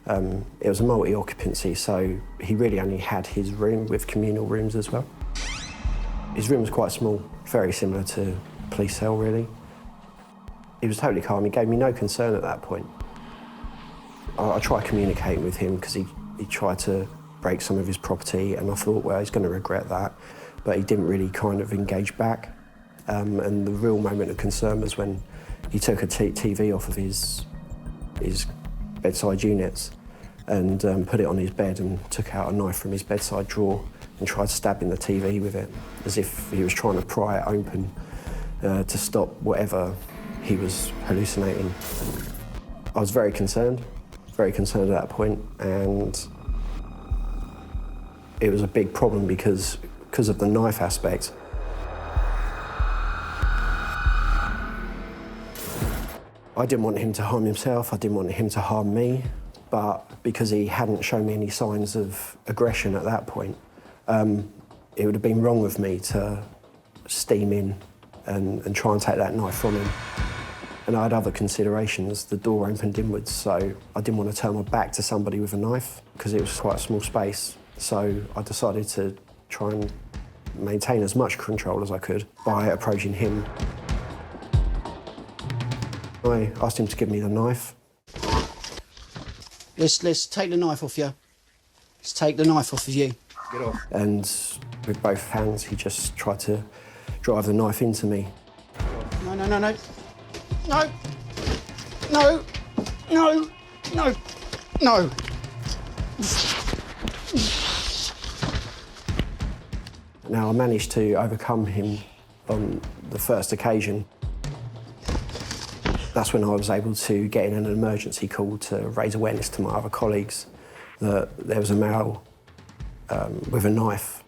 It was a multi-occupancy, so he really only had his room with communal rooms as well. His room was quite small, very similar to a police cell, really. He was totally calm. He gave me no concern at that point. I tried communicating with him because he tried to break some of his property, and I thought, well, he's going to regret that. But he didn't really kind of engage back. And the real moment of concern was when he took a TV off of his bedside units and put it on his bed and took out a knife from his bedside drawer and tried stabbing the TV with it, as if he was trying to pry it open to stop whatever he was hallucinating. I was very concerned at that point, and it was a big problem because of the knife aspect. I didn't want him to harm himself, I didn't want him to harm me, but because he hadn't shown me any signs of aggression at that point, it would have been wrong of me to steam in and try and take that knife from him. And I had other considerations. The door opened inwards, so I didn't want to turn my back to somebody with a knife because it was quite a small space. So I decided to try and maintain as much control as I could by approaching him. I asked him to give me the knife. Let's take the knife off you. Let's take the knife off of you. Get off. And with both hands, he just tried to drive the knife into me. No, no, no, no. No. No. No. No. No. Now, I managed to overcome him on the first occasion. That's when I was able to get in an emergency call to raise awareness to my other colleagues that there was a male with a knife.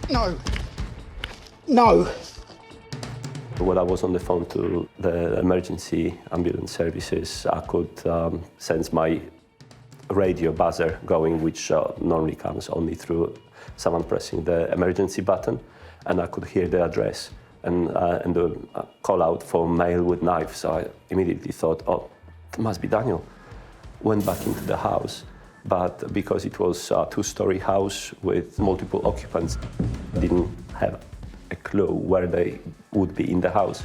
No. No. When I was on the phone to the emergency ambulance services, I could sense my radio buzzer going, which normally comes only through someone pressing the emergency button, and I could hear the address and the call out for male with knife. So I immediately thought, oh, it must be Daniel. Went back into the house, but because it was a two-story house with multiple occupants, I didn't have a clue where they would be in the house.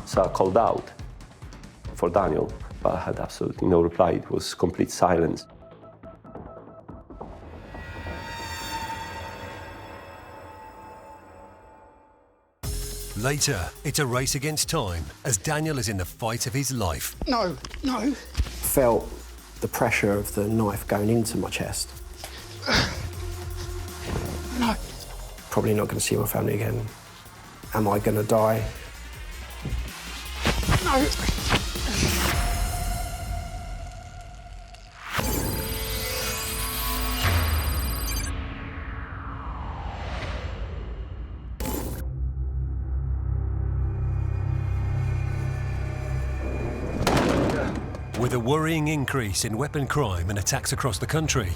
So I called out for Daniel, but I had absolutely no reply. It was complete silence. Later, it's a race against time as Daniel is in the fight of his life. No, no. Felt the pressure of the knife going into my chest. No. Probably not going to see my family again. Am I going to die? No. With a worrying increase in weapon crime and attacks across the country,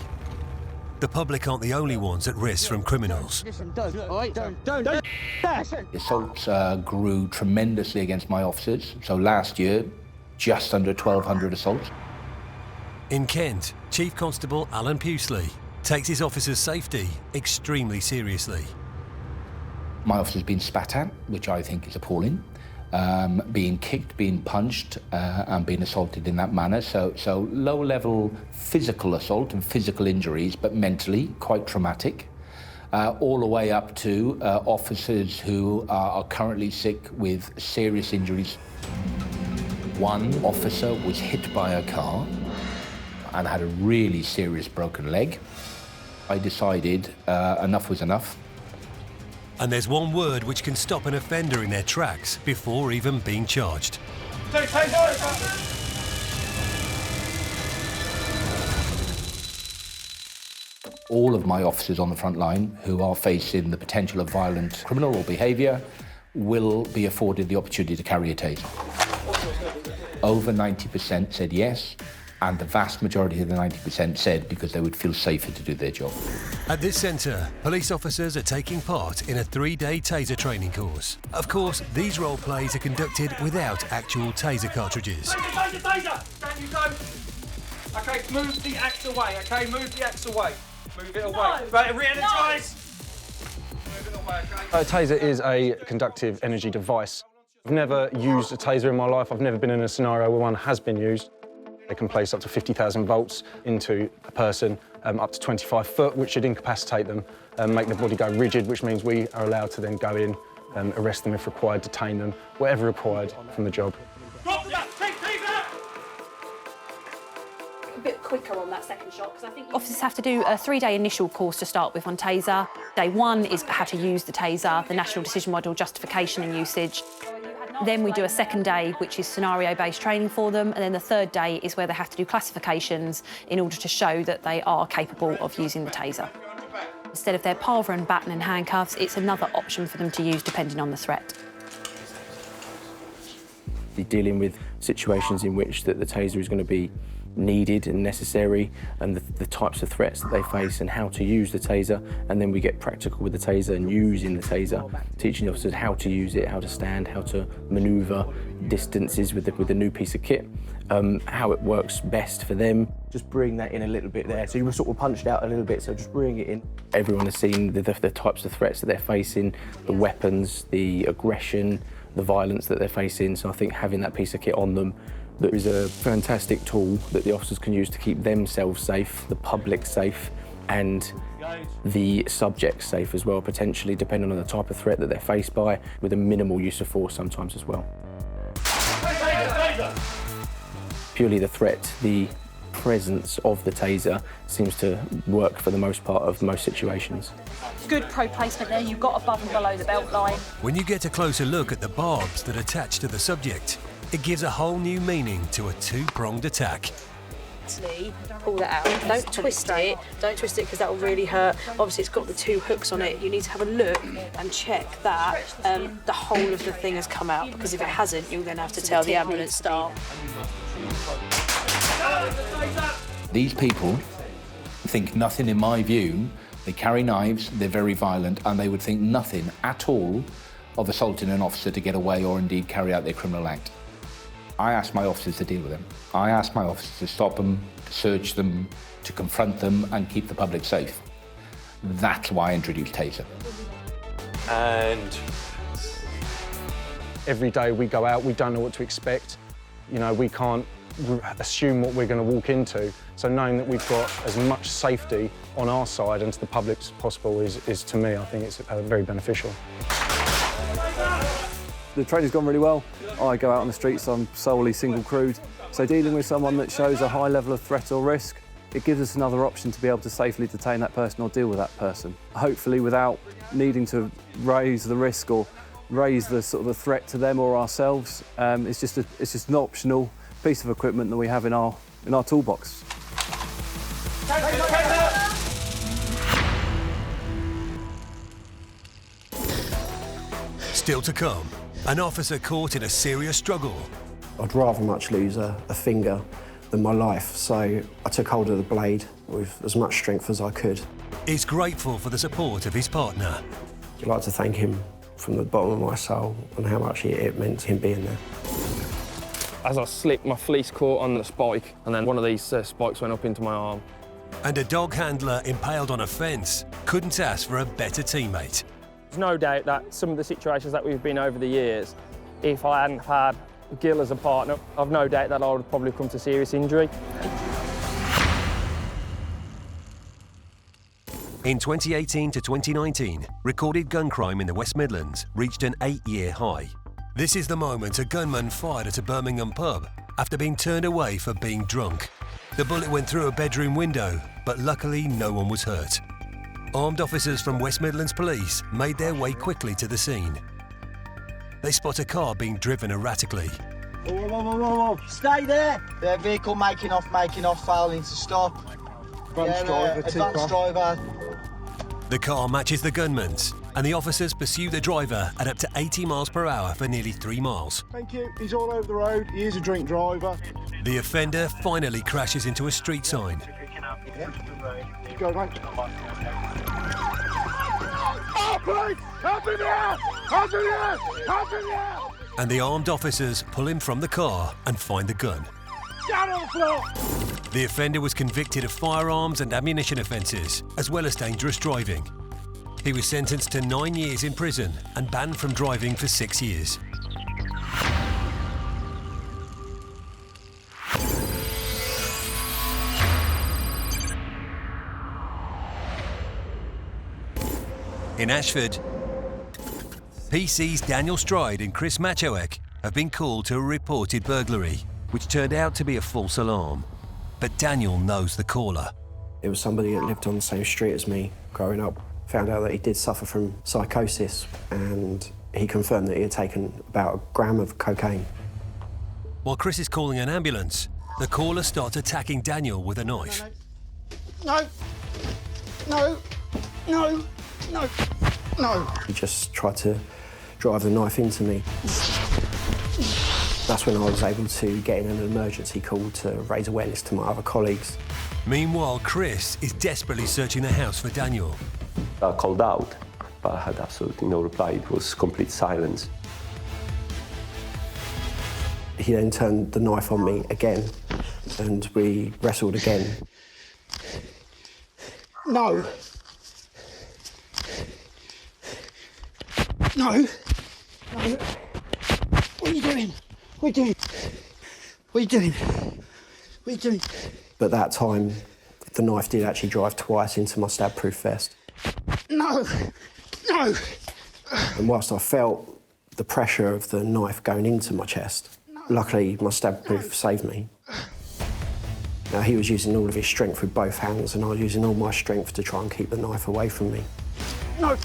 the public aren't the only ones at risk from criminals. Assaults grew tremendously against my officers. So last year, just under 1,200 assaults. In Kent, Chief Constable Alan Pusely takes his officers' safety extremely seriously. My officer's been spat at, which I think is appalling. Being kicked, being punched, and being assaulted in that manner. So low-level physical assault and physical injuries, but mentally quite traumatic. All the way up to officers who are currently sick with serious injuries. One officer was hit by a car and had a really serious broken leg. I decided enough was enough. And there's one word which can stop an offender in their tracks before even being charged. All of my officers on the front line who are facing the potential of violent criminal or behaviour will be afforded the opportunity to carry a taser. Over 90% said yes, and the vast majority of the 90% said because they would feel safer to do their job. At this centre, police officers are taking part in a 3-day taser training course. Of course, these role plays are conducted without actual taser cartridges. Taser! Stand you go. Okay, move the axe away, okay? Move the axe away. Move it away. Right, re-energise! Move it away, okay? A taser is a conductive energy device. I've never used a taser in my life. I've never been in a scenario where one has been used. They can place up to 50,000 volts into a person, up to 25 foot, which should incapacitate them and make the body go rigid, which means we are allowed to then go in, arrest them if required, detain them, whatever required from the job. Drop the back, take taser! A bit quicker on that second shot, because I think officers have to do a 3-day initial course to start with on taser. Day 1 is how to use the taser, the National Decision Model, justification and usage. Then we do a second day, which is scenario-based training for them, and then the third day is where they have to do classifications in order to show that they are capable of using the taser. Instead of their pulver and baton and handcuffs, it's another option for them to use depending on the threat. You're dealing with situations in which the taser is going to be needed and necessary, and the types of threats that they face and how to use the taser, and then we get practical with the taser and using the taser, teaching the officers how to use it, how to stand, how to manoeuvre distances with the new piece of kit, how it works best for them. Just bring that in a little bit there. So you were sort of punched out a little bit, so just bring it in. Everyone has seen the types of threats that they're facing, the weapons, the aggression, the violence that they're facing, so I think having that piece of kit on them that is a fantastic tool that the officers can use to keep themselves safe, the public safe, and the subject safe as well, potentially, depending on the type of threat that they're faced by, with a minimal use of force sometimes as well. Purely the threat, the presence of the taser seems to work for the most part of most situations. Good pro placement there, you've got above and below the belt line. When you get a closer look at the barbs that attach to the subject, it gives a whole new meaning to a two-pronged attack. Pull that out. Don't twist it. Don't twist it because that will really hurt. Obviously, it's got the 2 hooks on it. You need to have a look and check that the whole of the thing has come out, because if it hasn't, you'll then have to tell the ambulance staff. These people think nothing, in my view. They carry knives, they're very violent, and they would think nothing at all of assaulting an officer to get away or indeed carry out their criminal act. I ask my officers to deal with them. I ask my officers to stop them, to search them, to confront them and keep the public safe. That's why I introduced taser. And every day we go out, we don't know what to expect. You know, we can't assume what we're going to walk into. So knowing that we've got as much safety on our side and to the public as possible is to me, I think it's very beneficial. The training's gone really well. I go out on the streets, I'm solely single crewed. So dealing with someone that shows a high level of threat or risk, it gives us another option to be able to safely detain that person or deal with that person. Hopefully without needing to raise the risk or raise the sort of the threat to them or ourselves. It's just an optional piece of equipment that we have in our toolbox. Still to come, an officer caught in a serious struggle. I'd rather much lose a finger than my life, so I took hold of the blade with as much strength as I could. He's grateful for the support of his partner. I'd like to thank him from the bottom of my soul and how much it meant him being there. As I slipped, my fleece caught on the spike, and then one of these spikes went up into my arm. And a dog handler impaled on a fence couldn't ask for a better teammate. There's no doubt that some of the situations that we've been over the years, if I hadn't had Gil as a partner, I've no doubt that I would probably come to serious injury. In 2018 to 2019, recorded gun crime in the West Midlands reached an 8-year high. This is the moment a gunman fired at a Birmingham pub after being turned away for being drunk. The bullet went through a bedroom window, but luckily no one was hurt. Armed officers from West Midlands Police made their way quickly to the scene. They spot a car being driven erratically. Whoa. Stay there. Their vehicle making off, failing to stop. Advanced driver. The car matches the gunman's, and the officers pursue the driver at up to 80 miles per hour for nearly 3 miles. Thank you. He's all over the road. He is a drink driver. The offender finally crashes into a street sign. Go, mate. Oh, please! Help me there! Help me there! Help me there! And the armed officers pull him from the car and find the gun. Down on the floor! The offender was convicted of firearms and ammunition offences, as well as dangerous driving. He was sentenced to 9 years in prison and banned from driving for 6 years. In Ashford, PC's Daniel Stride and Chris Machoek have been called to a reported burglary, which turned out to be a false alarm. But Daniel knows the caller. It was somebody that lived on the same street as me growing up. Found out that he did suffer from psychosis, and he confirmed that he had taken about 1 gram of cocaine. While Chris is calling an ambulance, the caller starts attacking Daniel with a knife. No. He just tried to drive the knife into me. That's when I was able to get in an emergency call to raise awareness to my other colleagues. Meanwhile, Chris is desperately searching the house for Daniel. I called out, but I had absolutely no reply. It was complete silence. He then turned the knife on me again, and we wrestled again. No. What are you doing? What are you doing? But that time, the knife did actually drive twice into my stab-proof vest. No. And whilst I felt the pressure of the knife going into my chest, luckily my stab-proof saved me. Now, he was using all of his strength with both hands, and I was using all my strength to try and keep the knife away from me. No.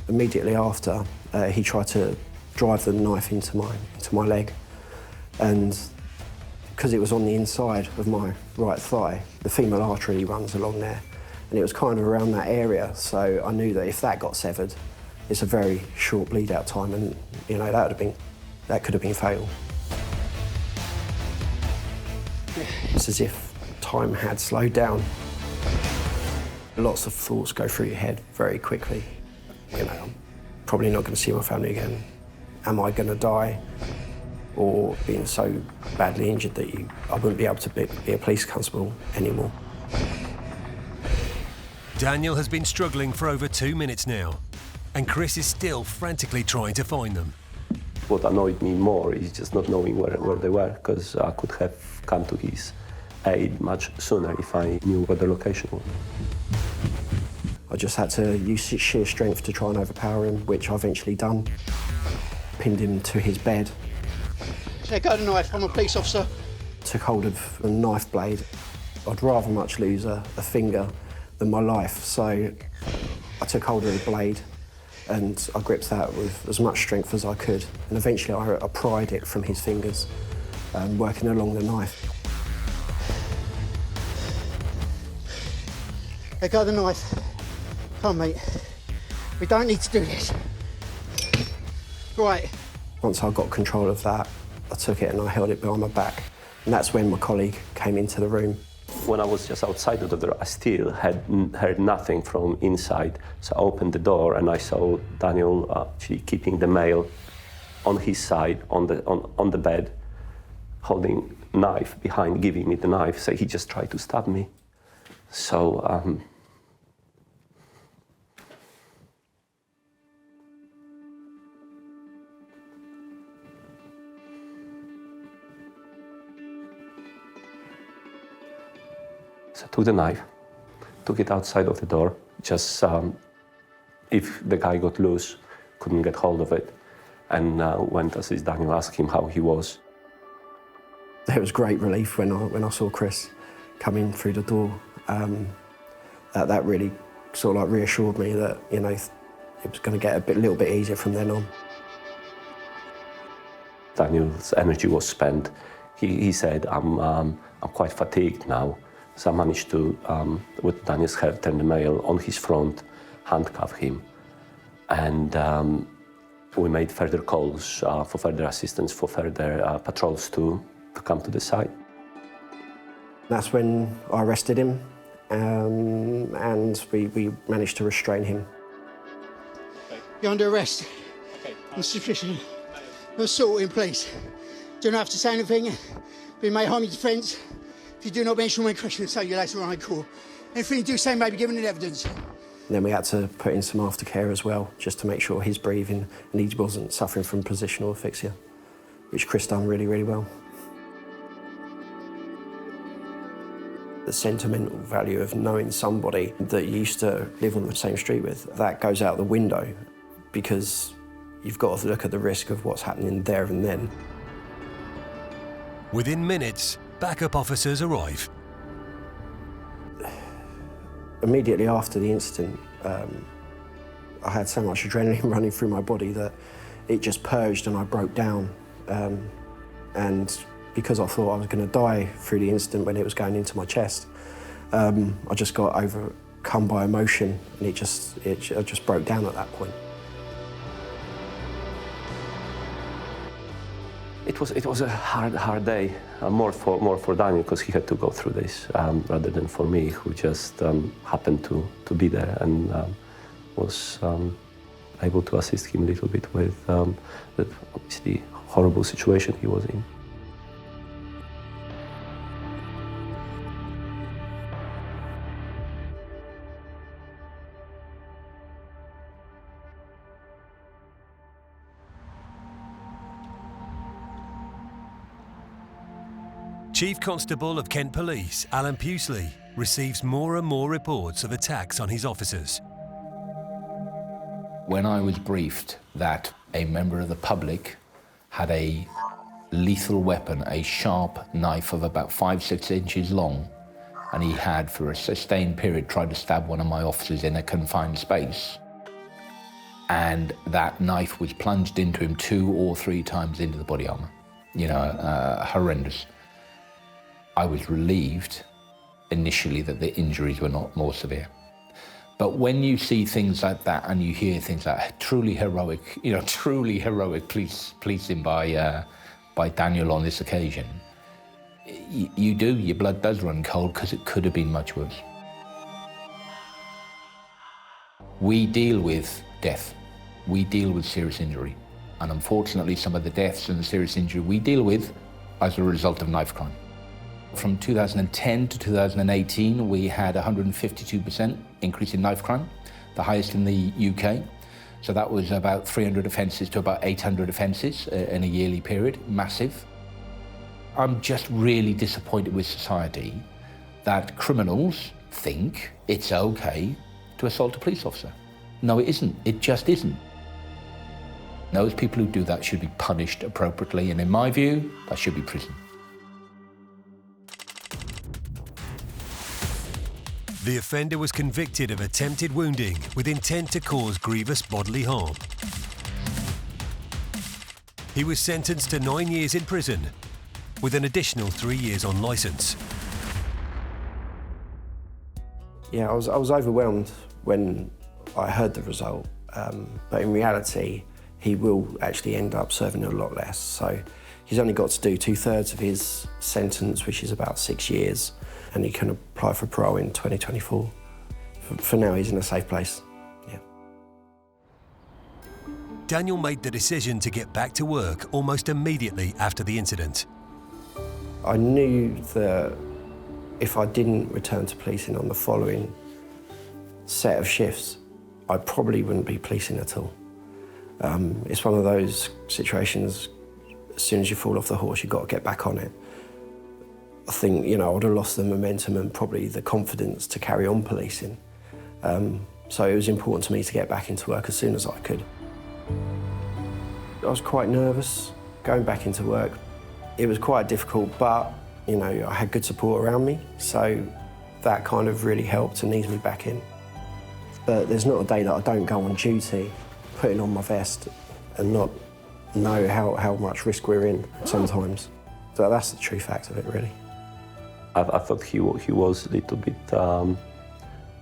Immediately after, he tried to drive the knife into my leg, and because it was on the inside of my right thigh, the femoral artery runs along there, and it was kind of around that area, so I knew that if that got severed, it's a very short bleed-out time, and that could have been fatal. It's as if time had slowed down. Lots of thoughts go through your head very quickly. I'm probably not going to see my family again. Am I going to die? Or being so badly injured that I wouldn't be able to be a police constable anymore. Daniel has been struggling for over 2 minutes now, and Chris is still frantically trying to find them. What annoyed me more is just not knowing where they were, because I could have come to his aid much sooner if I knew where the location was. I just had to use sheer strength to try and overpower him, which I eventually done. Pinned him to his bed. Take out a knife, I'm a police officer. Took hold of a knife blade. I'd rather much lose a finger than my life, so I took hold of the blade and I gripped that with as much strength as I could, and eventually I pried it from his fingers, working along the knife. Let go of the knife. Come on, mate. We don't need to do this. Right. Once I got control of that, I took it and I held it behind my back And that's when my colleague came into the room. When I was just outside of the door, I still had heard nothing from inside. So I opened the door and I saw Daniel actually keeping the male on his side, on the bed, holding knife behind, giving me the knife. So he just tried to stab me. So, So I took the knife, took it outside of the door, just if the guy got loose, couldn't get hold of it, and went to assist Daniel, asked him how he was. It was great relief when I saw Chris coming through the door. That really sort of like reassured me that, you know, it was going to get a little bit easier from then on. Daniel's energy was spent. He said, I'm quite fatigued now. So I managed to, with Daniel's help, turn the male on his front, handcuff him, and we made further calls for further assistance, for further patrols to come to the site. That's when I arrested him, and we managed to restrain him. You're under arrest. On suspicion of assault in place. Do not have to say anything. Be made harm in defence. If you do not mention when questioned, say you later on in court. Anything you do say may be given in evidence. And then we had to put in some aftercare as well, just to make sure he's breathing and he wasn't suffering from positional asphyxia, which Chris done really, really well. The sentimental value of knowing somebody that you used to live on the same street with, that goes out the window because you've got to look at the risk of what's happening there and then. Within minutes, backup officers arrive. Immediately after the incident, I had so much adrenaline running through my body that it just purged and I broke down. And because I thought I was going to die through the incident when it was going into my chest, I just got overcome by emotion and I just broke down at that point. It was a hard day, more for Daniel because he had to go through this rather than for me, who just happened to be there and was able to assist him a little bit with the obviously horrible situation he was in. Chief Constable of Kent Police, Alan Pusely, receives more and more reports of attacks on his officers. When I was briefed that a member of the public had a lethal weapon, a sharp knife of about 5-6 inches long, and he had, for a sustained period, tried to stab one of my officers in a confined space, and that knife was plunged into him 2 or 3 times into the body armour, horrendous. I was relieved initially that the injuries were not more severe. But when you see things like that and you hear things like truly heroic policing by Daniel on this occasion, your blood does run cold because it could have been much worse. We deal with death. We deal with serious injury. And unfortunately, some of the deaths and the serious injury we deal with as a result of knife crime. From 2010 to 2018, we had a 152% increase in knife crime, the highest in the UK. So that was about 300 offences to about 800 offences in a yearly period, massive. I'm just really disappointed with society that criminals think it's okay to assault a police officer. No, it isn't. It just isn't. Those people who do that should be punished appropriately, and in my view, that should be prison. The offender was convicted of attempted wounding with intent to cause grievous bodily harm. He was sentenced to 9 years in prison, with an additional 3 years on licence. Yeah, I was overwhelmed when I heard the result, but in reality, he will actually end up serving a lot less. So He's only got to do 2/3 of his sentence, which is about 6 years, and he can apply for parole in 2024. For now, he's in a safe place. Daniel made the decision to get back to work almost immediately after the incident. I knew that if I didn't return to policing on the following set of shifts, I probably wouldn't be policing at all. It's one of those situations, as soon as you fall off the horse, you've got to get back on it. I think, I would have lost the momentum and probably the confidence to carry on policing. So it was important to me to get back into work as soon as I could. I was quite nervous going back into work. It was quite difficult, but, I had good support around me, so that kind of really helped and eased me back in. But there's not a day that I don't go on duty, putting on my vest and not know how much risk we're in sometimes. So that's the true fact of it, really. I thought he was a little bit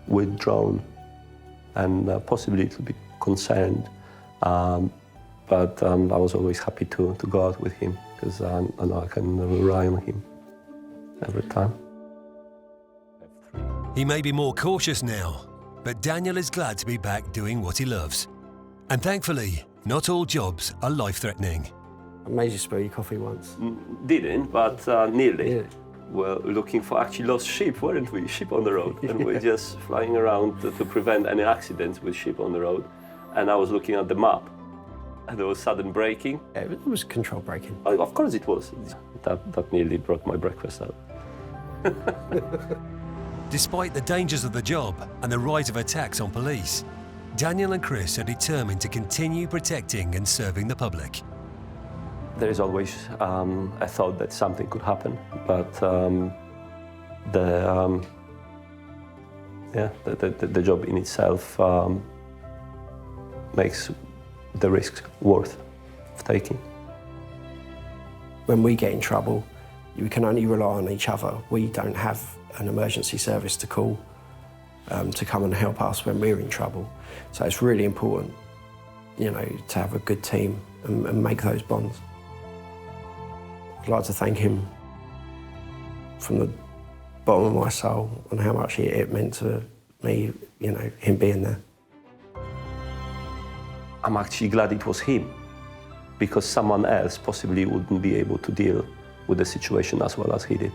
withdrawn and possibly a little bit concerned. But I was always happy to go out with him because I know I can rely on him every time. He may be more cautious now, but Daniel is glad to be back doing what he loves. And thankfully, not all jobs are life-threatening. I made you spill your coffee once. Didn't, but nearly. Yeah. We're looking for actually lost sheep, weren't we? Sheep on the road. And we're just flying around to prevent any accidents with sheep on the road. And I was looking at the map. And there was sudden braking. Yeah, it was controlled braking. Oh, of course it was. That nearly brought my breakfast out. Despite the dangers of the job and the rise of attacks on police, Daniel and Chris are determined to continue protecting and serving the public. There is always a thought that something could happen, but the job in itself makes the risks worth taking. When we get in trouble, we can only rely on each other. We don't have an emergency service to call to come and help us when we're in trouble. So it's really important, to have a good team and make those bonds. I'd like to thank him from the bottom of my soul on how much it meant to me, him being there. I'm actually glad it was him, because someone else possibly wouldn't be able to deal with the situation as well as he did.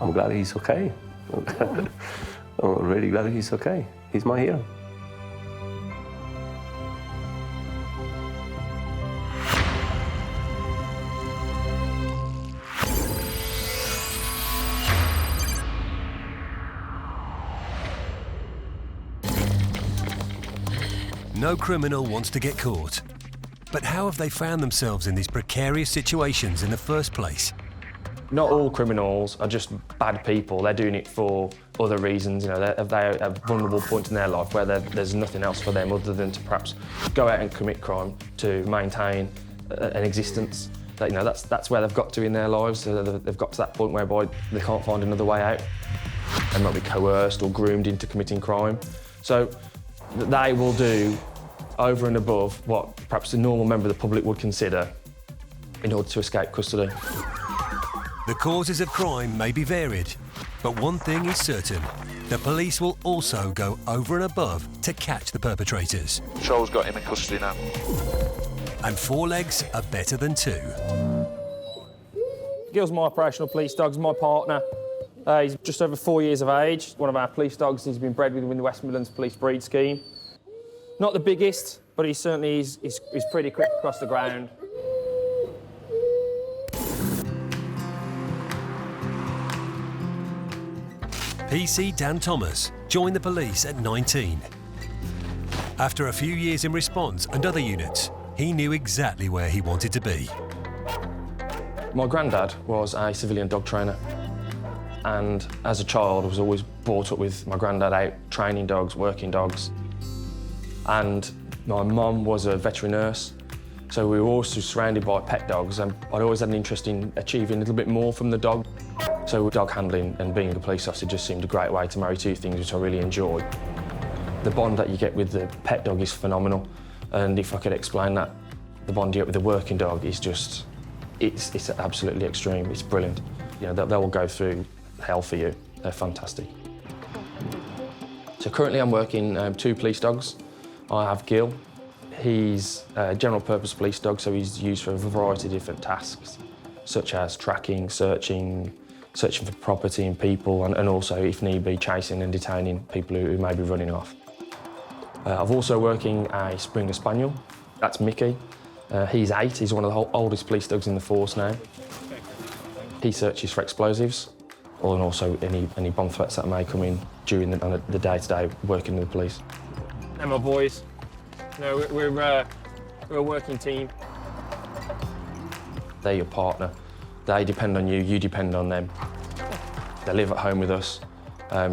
I'm glad he's okay. I'm really glad he's okay. He's my hero. No criminal wants to get caught. But how have they found themselves in these precarious situations in the first place? Not all criminals are just bad people. They're doing it for other reasons. They're at vulnerable points in their life where there's nothing else for them other than to perhaps go out and commit crime to maintain an existence. That's where they've got to in their lives. They've got to that point whereby they can't find another way out. They might be coerced or groomed into committing crime. So they will do over and above what perhaps a normal member of the public would consider in order to escape custody. The causes of crime may be varied, but one thing is certain: the police will also go over and above to catch the perpetrators. Charles got him in custody now. And 4 legs are better than 2. Gil's my operational police dog's my partner. He's just over 4 years of age. One of our police dogs. He's been bred within the West Midlands Police Breed Scheme. Not the biggest, but he's pretty quick across the ground. PC Dan Thomas joined the police at 19. After a few years in response and other units, he knew exactly where he wanted to be. My granddad was a civilian dog trainer, and as a child I was always brought up with my granddad out training dogs, working dogs. And my mum was a veterinary nurse, so we were also surrounded by pet dogs, and I'd always had an interest in achieving a little bit more from the dog. So dog handling and being a police officer just seemed a great way to marry two things which I really enjoyed. The bond that you get with the pet dog is phenomenal, and if I could explain that, the bond you get with the working dog is just, it's absolutely extreme, it's brilliant. You know, they will go through hell for you, they're fantastic. So currently I'm working 2 police dogs. I have Gil. He's a general purpose police dog, so he's used for a variety of different tasks, such as tracking, searching for property and people, and also, if need be, chasing and detaining people who may be running off. I've also working a Springer Spaniel. That's Mickey. He's 8. He's one of the oldest police dogs in the force now. He searches for explosives, and also any bomb threats that may come in during the day-to-day working with the police. And my boys, you know, we're a working team. They're your partner. They depend on you, you depend on them. They live at home with us,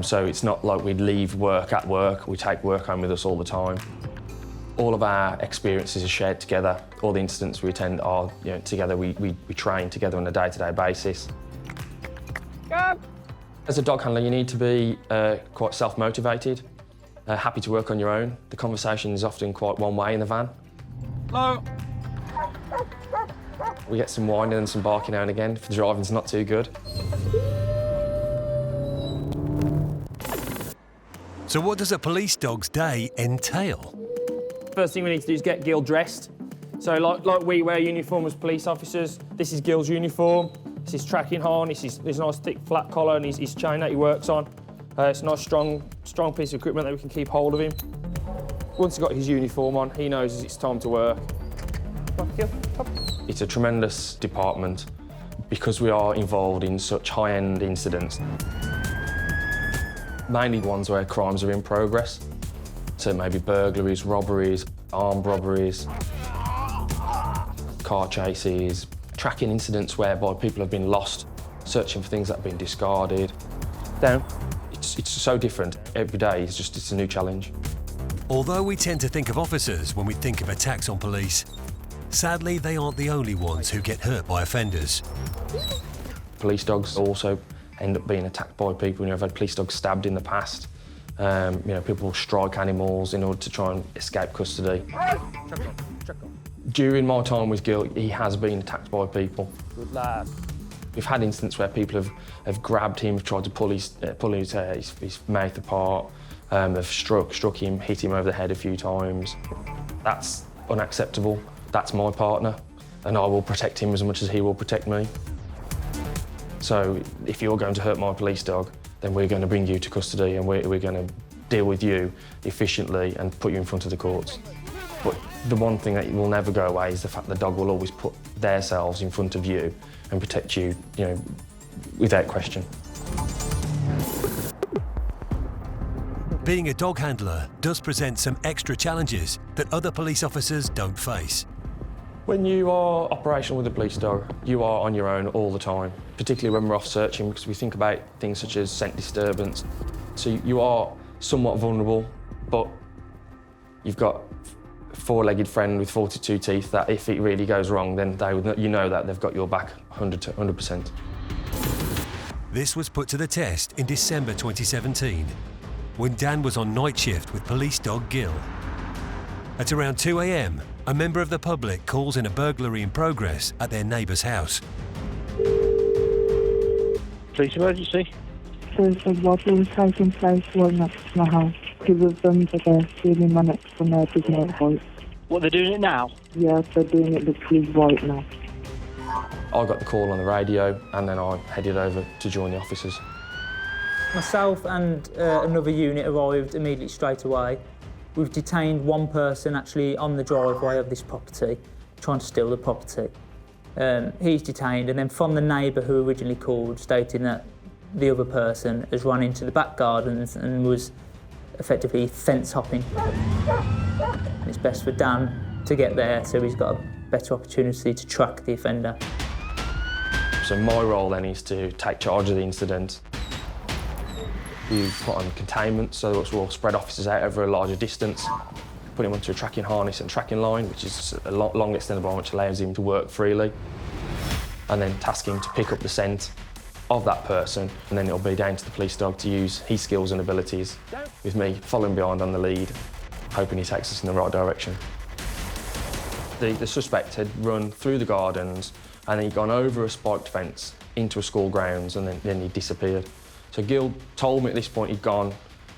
so it's not like we leave work at work, we take work home with us all the time. All of our experiences are shared together. All the incidents we attend are together. We train together on a day-to-day basis. As a dog handler, you need to be quite self-motivated, happy to work on your own. The conversation is often quite one way in the van. Hello. We get some whining and some barking now and again if the driving's not too good. So what does a police dog's day entail? First thing we need to do is get Gil dressed. So like we wear uniform as police officers, this is Gil's uniform, this is tracking harness, his nice thick flat collar and his chain that he works on. It's a nice strong piece of equipment that we can keep hold of him. Once he's got his uniform on, he knows it's time to work. It's a tremendous department because we are involved in such high-end incidents. Mainly ones where crimes are in progress. So maybe burglaries, robberies, armed robberies, car chases, tracking incidents whereby people have been lost, searching for things that have been discarded. Down. It's so different. Every day it's a new challenge. Although we tend to think of officers when we think of attacks on police, sadly they aren't the only ones who get hurt by offenders. Police dogs also end up being attacked by people. I've had police dogs stabbed in the past. People strike animals in order to try and escape custody. During my time with Gil, he has been attacked by people. Good lad. We've had incidents where people have grabbed him, tried to pull his mouth apart, have struck him, hit him over the head a few times. That's unacceptable. That's my partner, and I will protect him as much as he will protect me. So if you're going to hurt my police dog, then we're going to bring you to custody and we're going to deal with you efficiently and put you in front of the courts. But the one thing that will never go away is the fact the dog will always put themselves in front of you and protect you, without question. Being a dog handler does present some extra challenges that other police officers don't face. When you are operational with a police dog, you are on your own all the time, particularly when we're off searching, because we think about things such as scent disturbance. So you are somewhat vulnerable, but you've got a 4-legged friend with 42 teeth that if it really goes wrong, then you know that they've got your back 100%. This was put to the test in December 2017, when Dan was on night shift with police dog Gil. At around 2 a.m, a member of the public calls in a burglary in progress at their neighbour's house. Police emergency? There's a robbery taking place right next to my house. Two of them are stealing my next door neighbour's motorbike. What, they're doing it now? Yeah, they're doing it literally right now. I got the call on the radio and then I headed over to join the officers. Myself and another unit arrived immediately straight away. We've detained one person actually on the driveway of this property, trying to steal the property. He's detained, and then from the neighbour who originally called, stating that the other person has run into the back gardens and was effectively fence hopping. And it's best for Dan to get there so he's got a better opportunity to track the offender. So my role then is to take charge of the incident. We put on containment, so we'll spread officers out over a larger distance, put him onto a tracking harness and tracking line, which is a long extended line which allows him to work freely, and then task him to pick up the scent of that person, and then it'll be down to the police dog to use his skills and abilities, with me following behind on the lead, hoping he takes us in the right direction. The suspect had run through the gardens and he'd gone over a spiked fence into a school grounds, and then he disappeared. So Gil told me at this point he'd gone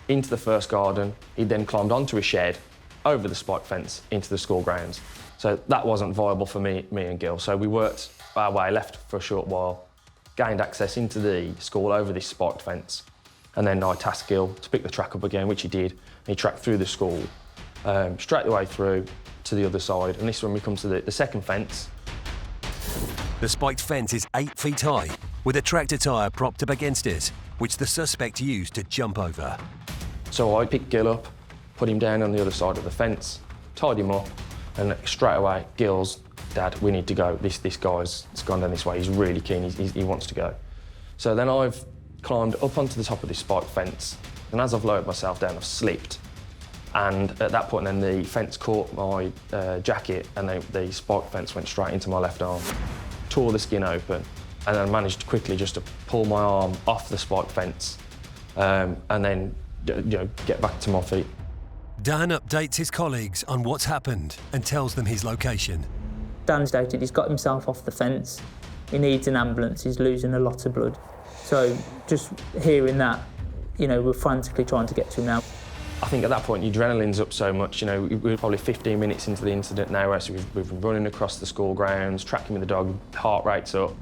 into the first garden, he'd then climbed onto a shed, over the spiked fence, into the school grounds. So that wasn't viable for me and Gil. So we worked our way, left for a short while, gained access into the school over this spiked fence, and then I tasked Gil to pick the track up again, which he did. He tracked through the school, straight the way through to the other side, and this is when we come to the second fence. The spiked fence is 8 feet high, with a tractor tyre propped up against it, which the suspect used to jump over. So I picked Gil up, put him down on the other side of the fence, tied him up, and straight away, Gil's, Dad, we need to go. This guy's gone down this way. He's really keen. He wants to go. So then I've climbed up onto the top of this spiked fence, and as I've lowered myself down, I've slipped. And at that point, then the fence caught my jacket, and the spiked fence went straight into my left arm. Tore the skin open, and then managed quickly just to pull my arm off the spiked fence, and then get back to my feet. Dan updates his colleagues on what's happened and tells them his location. Dan stated he's got himself off the fence. He needs an ambulance. He's losing a lot of blood. So just hearing that, we're frantically trying to get to him now. I think at that point, your adrenaline's up so much. We're probably 15 minutes into the incident now, so we've been running across the school grounds, tracking with the dog, heart rate's up,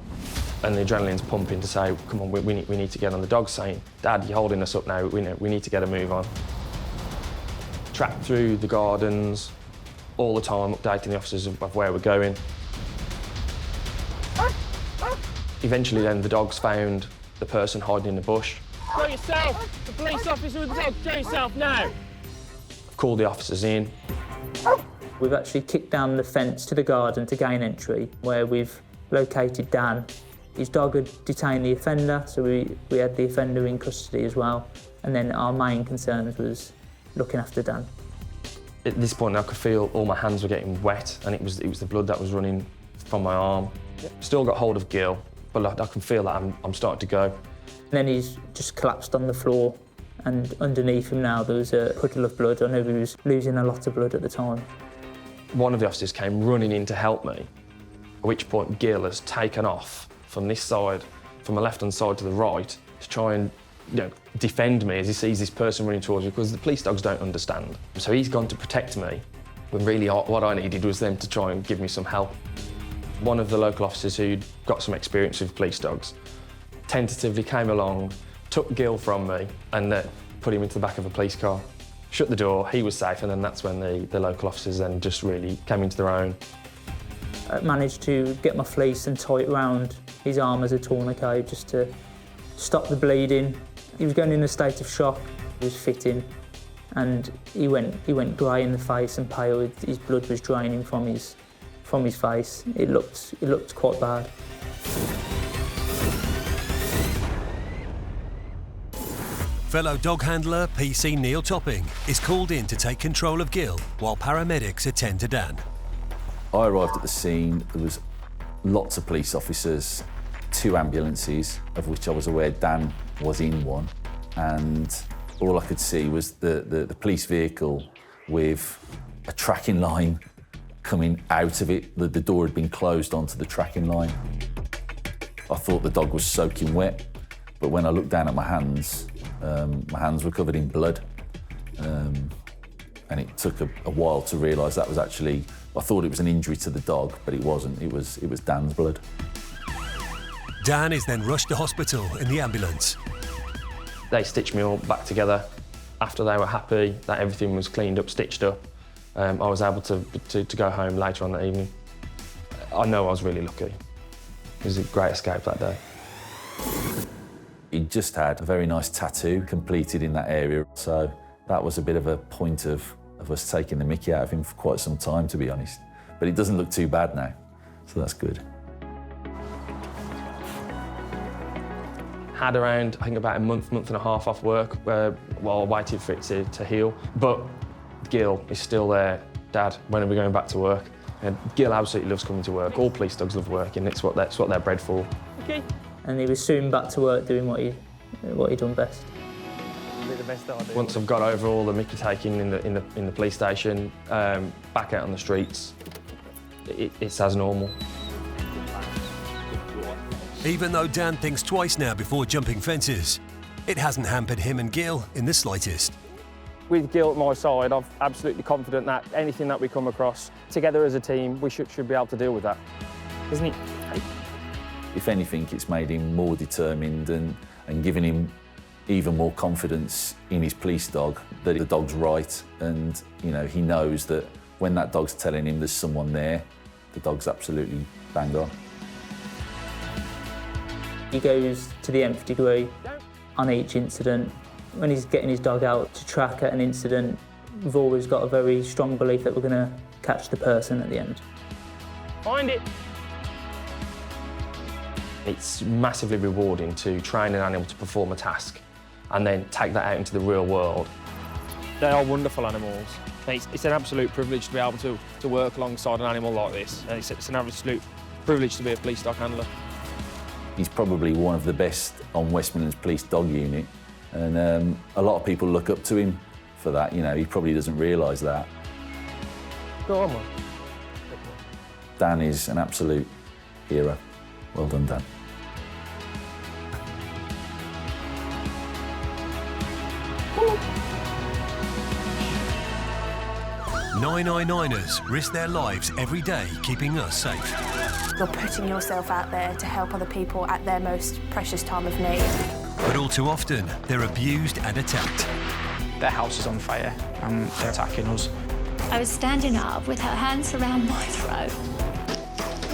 and the adrenaline's pumping to say, come on, we need to get on. The dog's saying, Dad, you're holding us up now, we need to get a move on. Tracked through the gardens all the time, updating the officers of where we're going. Eventually then the dogs found the person hiding in the bush. Go yourself! The police officer with the dog, go yourself now! I've called the officers in. We've actually kicked down the fence to the garden to gain entry, where we've located Dan. His dog had detained the offender, so we had the offender in custody as well. And then our main concerns was looking after Dan. At this point I could feel all my hands were getting wet, and it was the blood that was running from my arm. Still got hold of Gil, but I can feel that I'm starting to go. And then he's just collapsed on the floor, and underneath him now there was a puddle of blood. I know he was losing a lot of blood at the time. One of the officers came running in to help me, at which point Gil has taken off from this side, from the left-hand side to the right, to try and defend me as he sees this person running towards me, because the police dogs don't understand. So he's gone to protect me, when really what I needed was them to try and give me some help. One of the local officers who'd got some experience with police dogs tentatively came along, took Gil from me, and put him into the back of a police car. Shut the door, he was safe, and then that's when the local officers then just really came into their own. I managed to get my fleece and tie it around his arm as a tourniquet just to stop the bleeding. He was going in a state of shock. He was fitting, and he went grey in the face and pale. His blood was draining from his face. It looked quite bad. Fellow dog handler PC Neil Topping is called in to take control of Gil while paramedics attend to Dan. I arrived at the scene. There was lots of police officers, 2 ambulances, of which I was aware Dan was in one, and all I could see was the police vehicle with a tracking line coming out of it. The door had been closed onto the tracking line. I thought the dog was soaking wet, but when I looked down at my hands were covered in blood, and it took a while to realise that was actually, I thought it was an injury to the dog, but it wasn't. It was Dan's blood. Dan is then rushed to hospital in the ambulance. They stitched me all back together. After they were happy that everything was cleaned up, stitched up, I was able to go home later on that evening. I know I was really lucky. It was a great escape that day. He just had a very nice tattoo completed in that area, so that was a bit of a point of us taking the mickey out of him for quite some time, to be honest. But it doesn't look too bad now, so that's good. Had around, I think, about a month and a half off work while I waited for it to heal. But Gil is still there. Dad, when are we going back to work? And Gil absolutely loves coming to work. All police dogs love working. It's what they're bred for. Okay. and he was soon back to work doing what he done best. Once I've got over all the mickey taking in the police station, back out on the streets, it's as normal. Even though Dan thinks twice now before jumping fences, it hasn't hampered him and Gil in the slightest. With Gil at my side, I'm absolutely confident that anything that we come across, together as a team, we should be able to deal with that. Isn't it? If anything, it's made him more determined and given him even more confidence in his police dog, that the dog's right, and he knows that when that dog's telling him there's someone there, the dog's absolutely bang on. He goes to the nth degree on each incident. When he's getting his dog out to track at an incident, we've always got a very strong belief that we're going to catch the person at the end. Find it! It's massively rewarding to train an animal to perform a task and then take that out into the real world. They are wonderful animals. It's an absolute privilege to be able to work alongside an animal like this. And it's an absolute privilege to be a police dog handler. He's probably one of the best on West Midlands Police Dog Unit, and a lot of people look up to him for that. He probably doesn't realise that. Go on, man. Dan is an absolute hero. Well done, Dan. 999ers risk their lives every day keeping us safe. You're putting yourself out there to help other people at their most precious time of need. But all too often, they're abused and attacked. Their house is on fire and they're attacking us. I was standing up with her hands around my throat.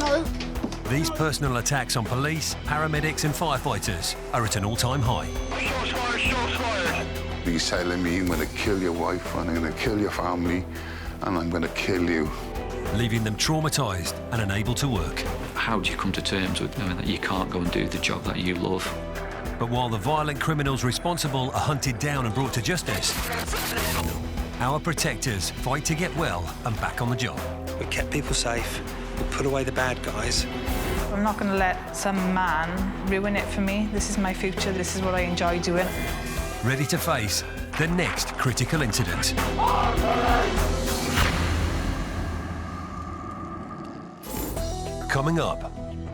No. These personal attacks on police, paramedics and firefighters are at an all-time high. He's telling me I'm going to kill your wife and I'm going to kill your family and I'm going to kill you. Leaving them traumatised and unable to work. How do you come to terms with knowing that you can't go and do the job that you love? But while the violent criminals responsible are hunted down and brought to justice, our protectors fight to get well and back on the job. We kept people safe, we put away the bad guys. I'm not going to let some man ruin it for me. This is my future, this is what I enjoy doing. Ready to face the next critical incident. Coming up,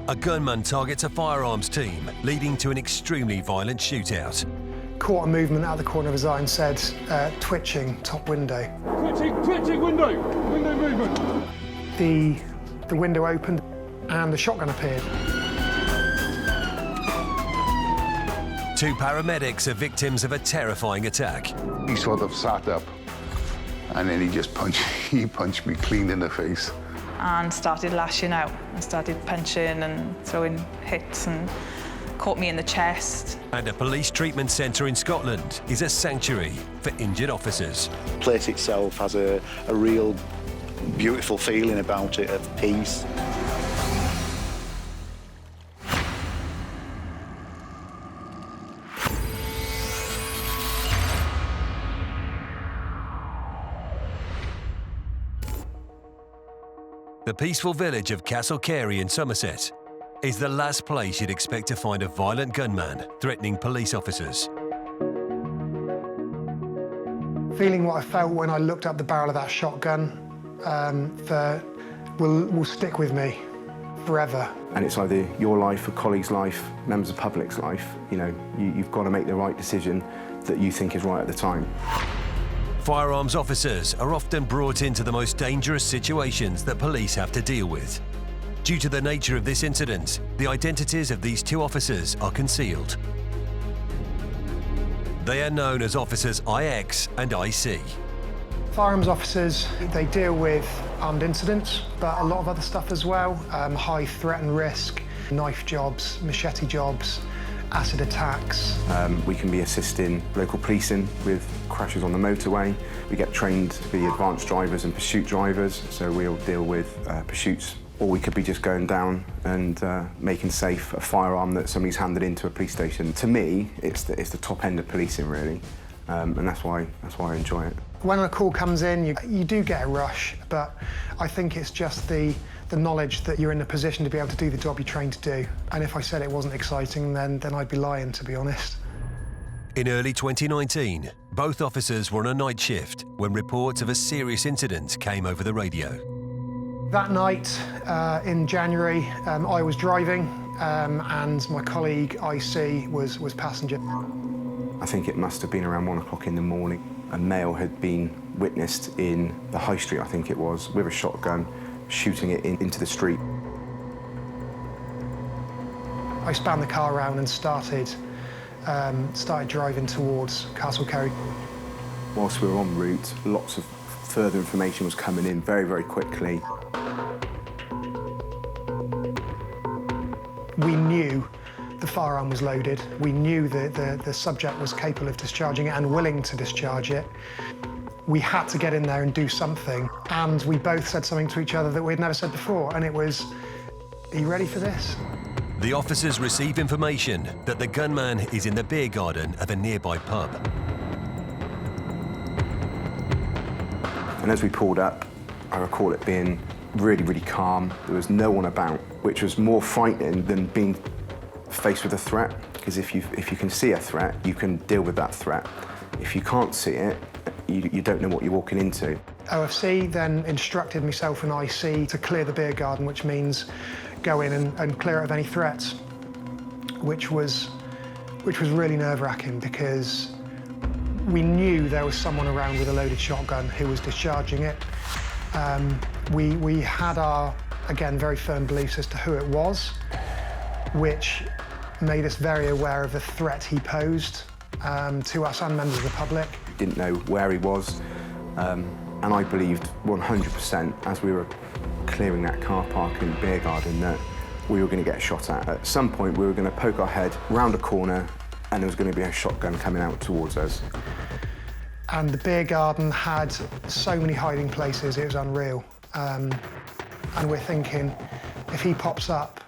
a gunman targets a firearms team, leading to an extremely violent shootout. Caught a movement out of the corner of his eye and said, twitching, top window. Twitching window movement. The window opened and the shotgun appeared. Two paramedics are victims of a terrifying attack. He sort of sat up and then he punched me clean in the face. And started lashing out and started punching and throwing hits and caught me in the chest. And a police treatment centre in Scotland is a sanctuary for injured officers. The place itself has a real beautiful feeling about it, of peace. The peaceful village of Castle Carey in Somerset is the last place you'd expect to find a violent gunman threatening police officers. Feeling what I felt when I looked up the barrel of that shotgun will stick with me forever. And it's either your life, a colleague's life, members of the public's life. You've got to make the right decision that you think is right at the time. Firearms officers are often brought into the most dangerous situations that police have to deal with. Due to the nature of this incident, the identities of these two officers are concealed. They are known as Officers IX and IC. Firearms officers, they deal with armed incidents, but a lot of other stuff as well. High threat and risk, knife jobs, machete jobs, acid attacks. We can be assisting local policing with crashes on the motorway. We get trained to be advanced drivers and pursuit drivers, so we'll deal with pursuits. Or we could be just going down and making safe a firearm that somebody's handed into a police station. To me, it's the top end of policing, really, and that's why I enjoy it. When a call comes in, you do get a rush, but I think it's just the the knowledge that you're in a position to be able to do the job you're trained to do. And if I said it wasn't exciting, then I'd be lying, to be honest. In early 2019, both officers were on a night shift when reports of a serious incident came over the radio. That night in January, I was driving and my colleague IC was passenger. I think it must have been around 1 o'clock in the morning. A male had been witnessed in the high street, I think it was, with a shotgun, shooting it into the street. I spanned the car around and started driving towards Castle Kerry. Whilst we were en route, lots of further information was coming in very, very quickly. We knew the firearm was loaded. We knew that the subject was capable of discharging it and willing to discharge it. We had to get in there and do something. And we both said something to each other that we'd never said before, and it was, are you ready for this? The officers receive information that the gunman is in the beer garden of a nearby pub. And as we pulled up, I recall it being really, really calm. There was no one about, which was more frightening than being faced with a threat. Because if you can see a threat, you can deal with that threat. If you can't see it, you don't know what you're walking into. OFC then instructed myself and IC to clear the beer garden, which means go in and clear it of any threats, which was really nerve-wracking because we knew there was someone around with a loaded shotgun who was discharging it. We had our, again, very firm beliefs as to who it was, which made us very aware of the threat he posed to us and members of the public. Didn't know where he was, and I believed 100% as we were clearing that car park in the beer garden that we were going to get shot at. At some point we were going to poke our head round a corner and there was going to be a shotgun coming out towards us. And the beer garden had so many hiding places, it was unreal. And we're thinking, if he pops up,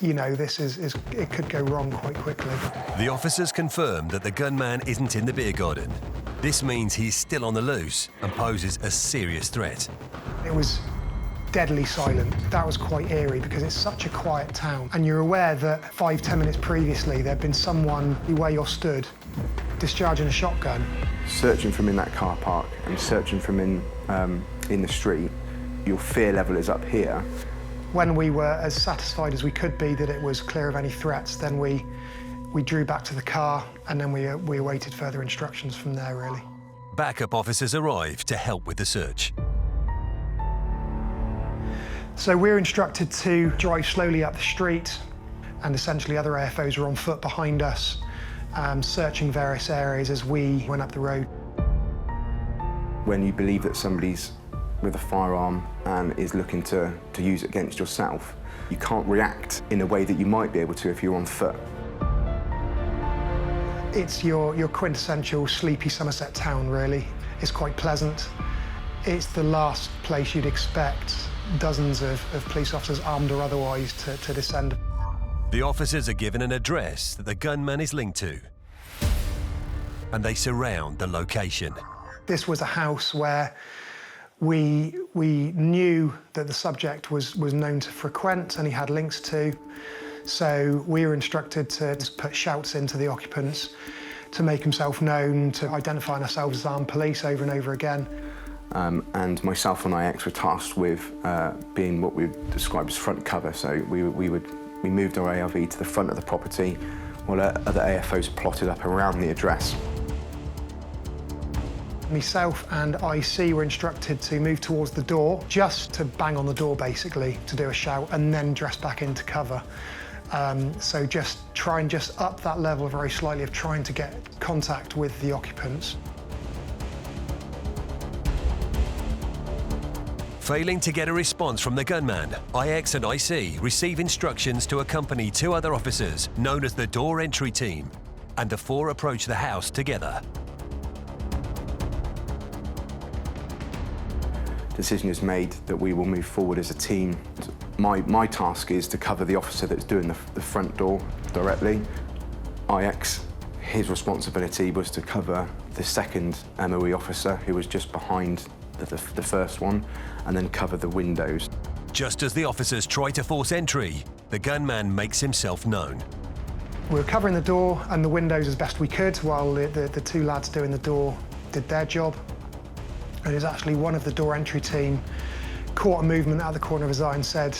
you know, it could go wrong quite quickly. The officers confirmed that the gunman isn't in the beer garden. This means he's still on the loose and poses a serious threat. It was deadly silent. That was quite eerie because it's such a quiet town. And you're aware that 5-10 minutes previously there'd been someone where you're stood discharging a shotgun. Searching from in that car park and searching from in the street, your fear level is up here. When we were as satisfied as we could be that it was clear of any threats, then we drew back to the car and then we awaited further instructions from there, really. Backup officers arrived to help with the search. So we're instructed to drive slowly up the street, and essentially other AFOs were on foot behind us, searching various areas as we went up the road. When you believe that somebody's with a firearm and is looking to use it against yourself, you can't react in a way that you might be able to if you're on foot. It's your quintessential sleepy Somerset town, really. It's quite pleasant. It's the last place you'd expect dozens of police officers, armed or otherwise, to descend. The officers are given an address that the gunman is linked to, and they surround the location. This was a house where we knew that the subject was known to frequent and he had links to, so we were instructed to just put shouts into the occupants to make himself known, to identify ourselves as armed police over and over again. And myself and IX were tasked with being what we described as front cover. So we moved our ARV to the front of the property while other AFOs plotted up around the address. Myself and IC were instructed to move towards the door, just to bang on the door basically, to do a shout and then dress back into cover. So just try and just up that level very slightly of trying to get contact with the occupants. Failing to get a response from the gunman, IX and IC receive instructions to accompany two other officers, known as the door entry team, and the four approach the house together. Decision is made that we will move forward as a team. My task is to cover the officer that's doing the front door directly. IX, his responsibility was to cover the second MOE officer who was just behind the first one, and then cover the windows. Just as the officers try to force entry, the gunman makes himself known. We were covering the door and the windows as best we could while the two lads doing the door did their job. And it was actually one of the door entry team caught a movement out of the corner of his eye and said,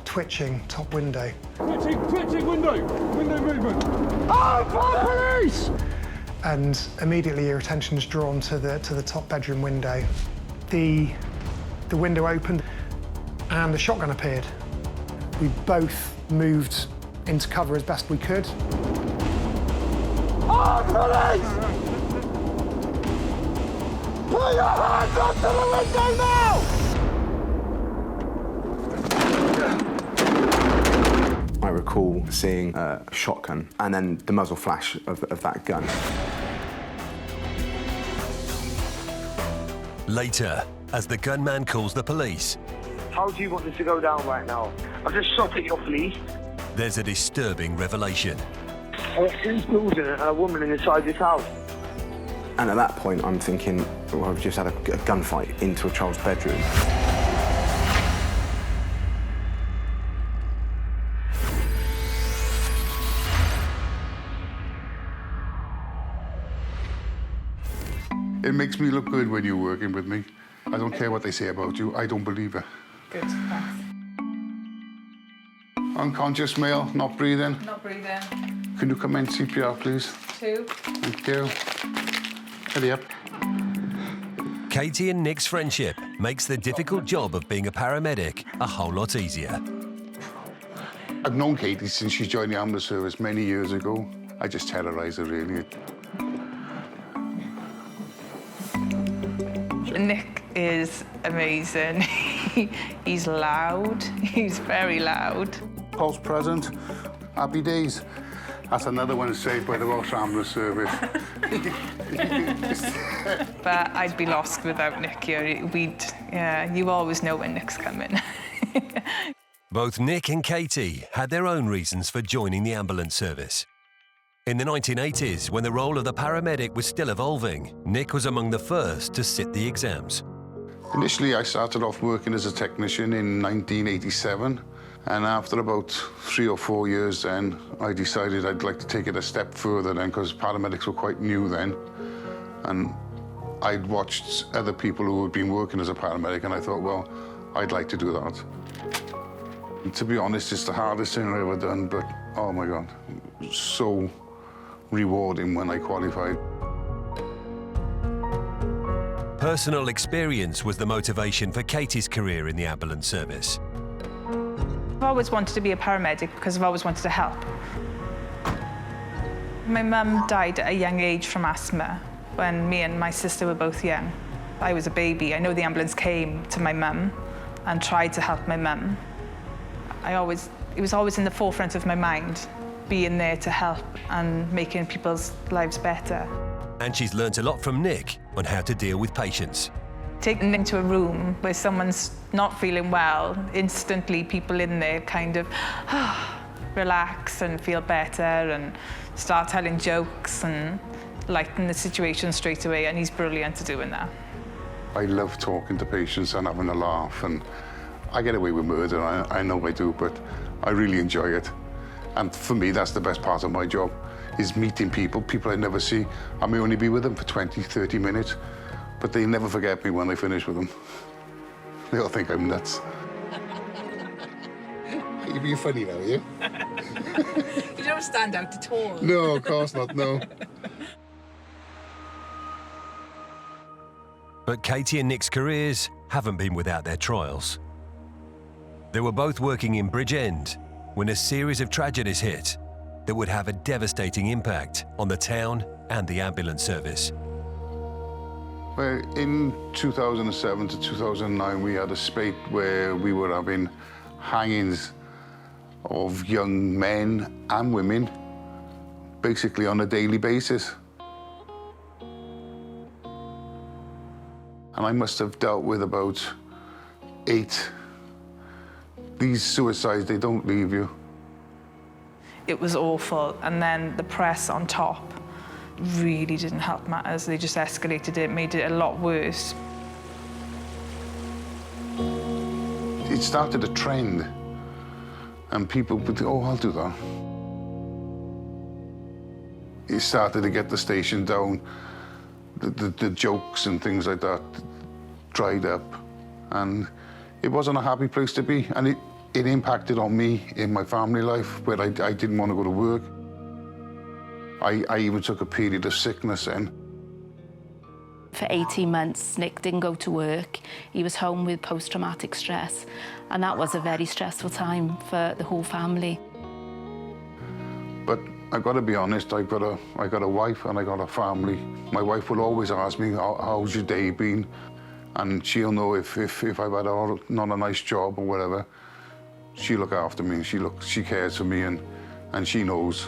twitching, top window. Twitching window movement. Oh, police! And immediately your attention is drawn to the top bedroom window. The window opened and a shotgun appeared. We both moved into cover as best we could. Oh, police! Put your hands up to the window now! I recall seeing a shotgun and then the muzzle flash of that gun. Later, as the gunman calls the police, how do you want this to go down right now? I've just shot at your police. There's a disturbing revelation. I got two children and a woman inside this house. And at that point, I'm thinking, well, I've just had a gunfight into a child's bedroom. It makes me look good when you're working with me. I don't care what they say about you, I don't believe it. Good, thanks. Unconscious male, not breathing. Not breathing. Can you commence CPR, please? 2. Thank you. Hurry up. Katie and Nick's friendship makes the difficult job of being a paramedic a whole lot easier. I've known Katie since she joined the ambulance service many years ago. I just terrorise her, really. Nick is amazing. He's loud. He's very loud. Pulse present. Happy days. That's another one saved by the Welsh Ambulance Service. But I'd be lost without Nick here. You always know when Nick's coming. Both Nick and Katie had their own reasons for joining the ambulance service. In the 1980s, when the role of the paramedic was still evolving, Nick was among the first to sit the exams. Initially, I started off working as a technician in 1987. And after about 3 or 4 years then, I decided I'd like to take it a step further then, because paramedics were quite new then. And I'd watched other people who had been working as a paramedic, and I thought, well, I'd like to do that. And to be honest, it's the hardest thing I've ever done, but oh my God, so rewarding when I qualified. Personal experience was the motivation for Katie's career in the ambulance service. I've always wanted to be a paramedic because I've always wanted to help. My mum died at a young age from asthma when me and my sister were both young. I was a baby. I know the ambulance came to my mum and tried to help my mum. It was always in the forefront of my mind, being there to help and making people's lives better. And she's learnt a lot from Nick on how to deal with patients. Taken into a room where someone's not feeling well, instantly people in there kind of relax and feel better and start telling jokes and lighten the situation straight away, and he's brilliant at doing that. I love talking to patients and having a laugh, and I get away with murder, I know I do, but I really enjoy it. And for me, that's the best part of my job, is meeting people I never see. I may only be with them for 20, 30 minutes, but they never forget me when I finish with them. They all think I'm nuts. You're being funny now, are you? You don't stand out at all. No, of course not, no. But Katie and Nick's careers haven't been without their trials. They were both working in Bridgend when a series of tragedies hit that would have a devastating impact on the town and the ambulance service. Well, in 2007 to 2009, we had a spate where we were having hangings of young men and women, basically on a daily basis. And I must have dealt with about 8. These suicides, they don't leave you. It was awful, and then the press on top really didn't help matters. They just escalated it, made it a lot worse. it started a trend, and people would think, oh, I'll do that. It started to get the station down. The jokes and things like that dried up, and it wasn't a happy place to be, and it impacted on me in my family life, where I didn't want to go to work. I even took a period of sickness then. For 18 months, Nick didn't go to work. He was home with post-traumatic stress, and that was a very stressful time for the whole family. But I got to be honest, I got a wife and I got a family. My wife will always ask me, how's your day been? And she'll know if I've had not a nice job or whatever, she'll look after me. She cares for me, and she knows.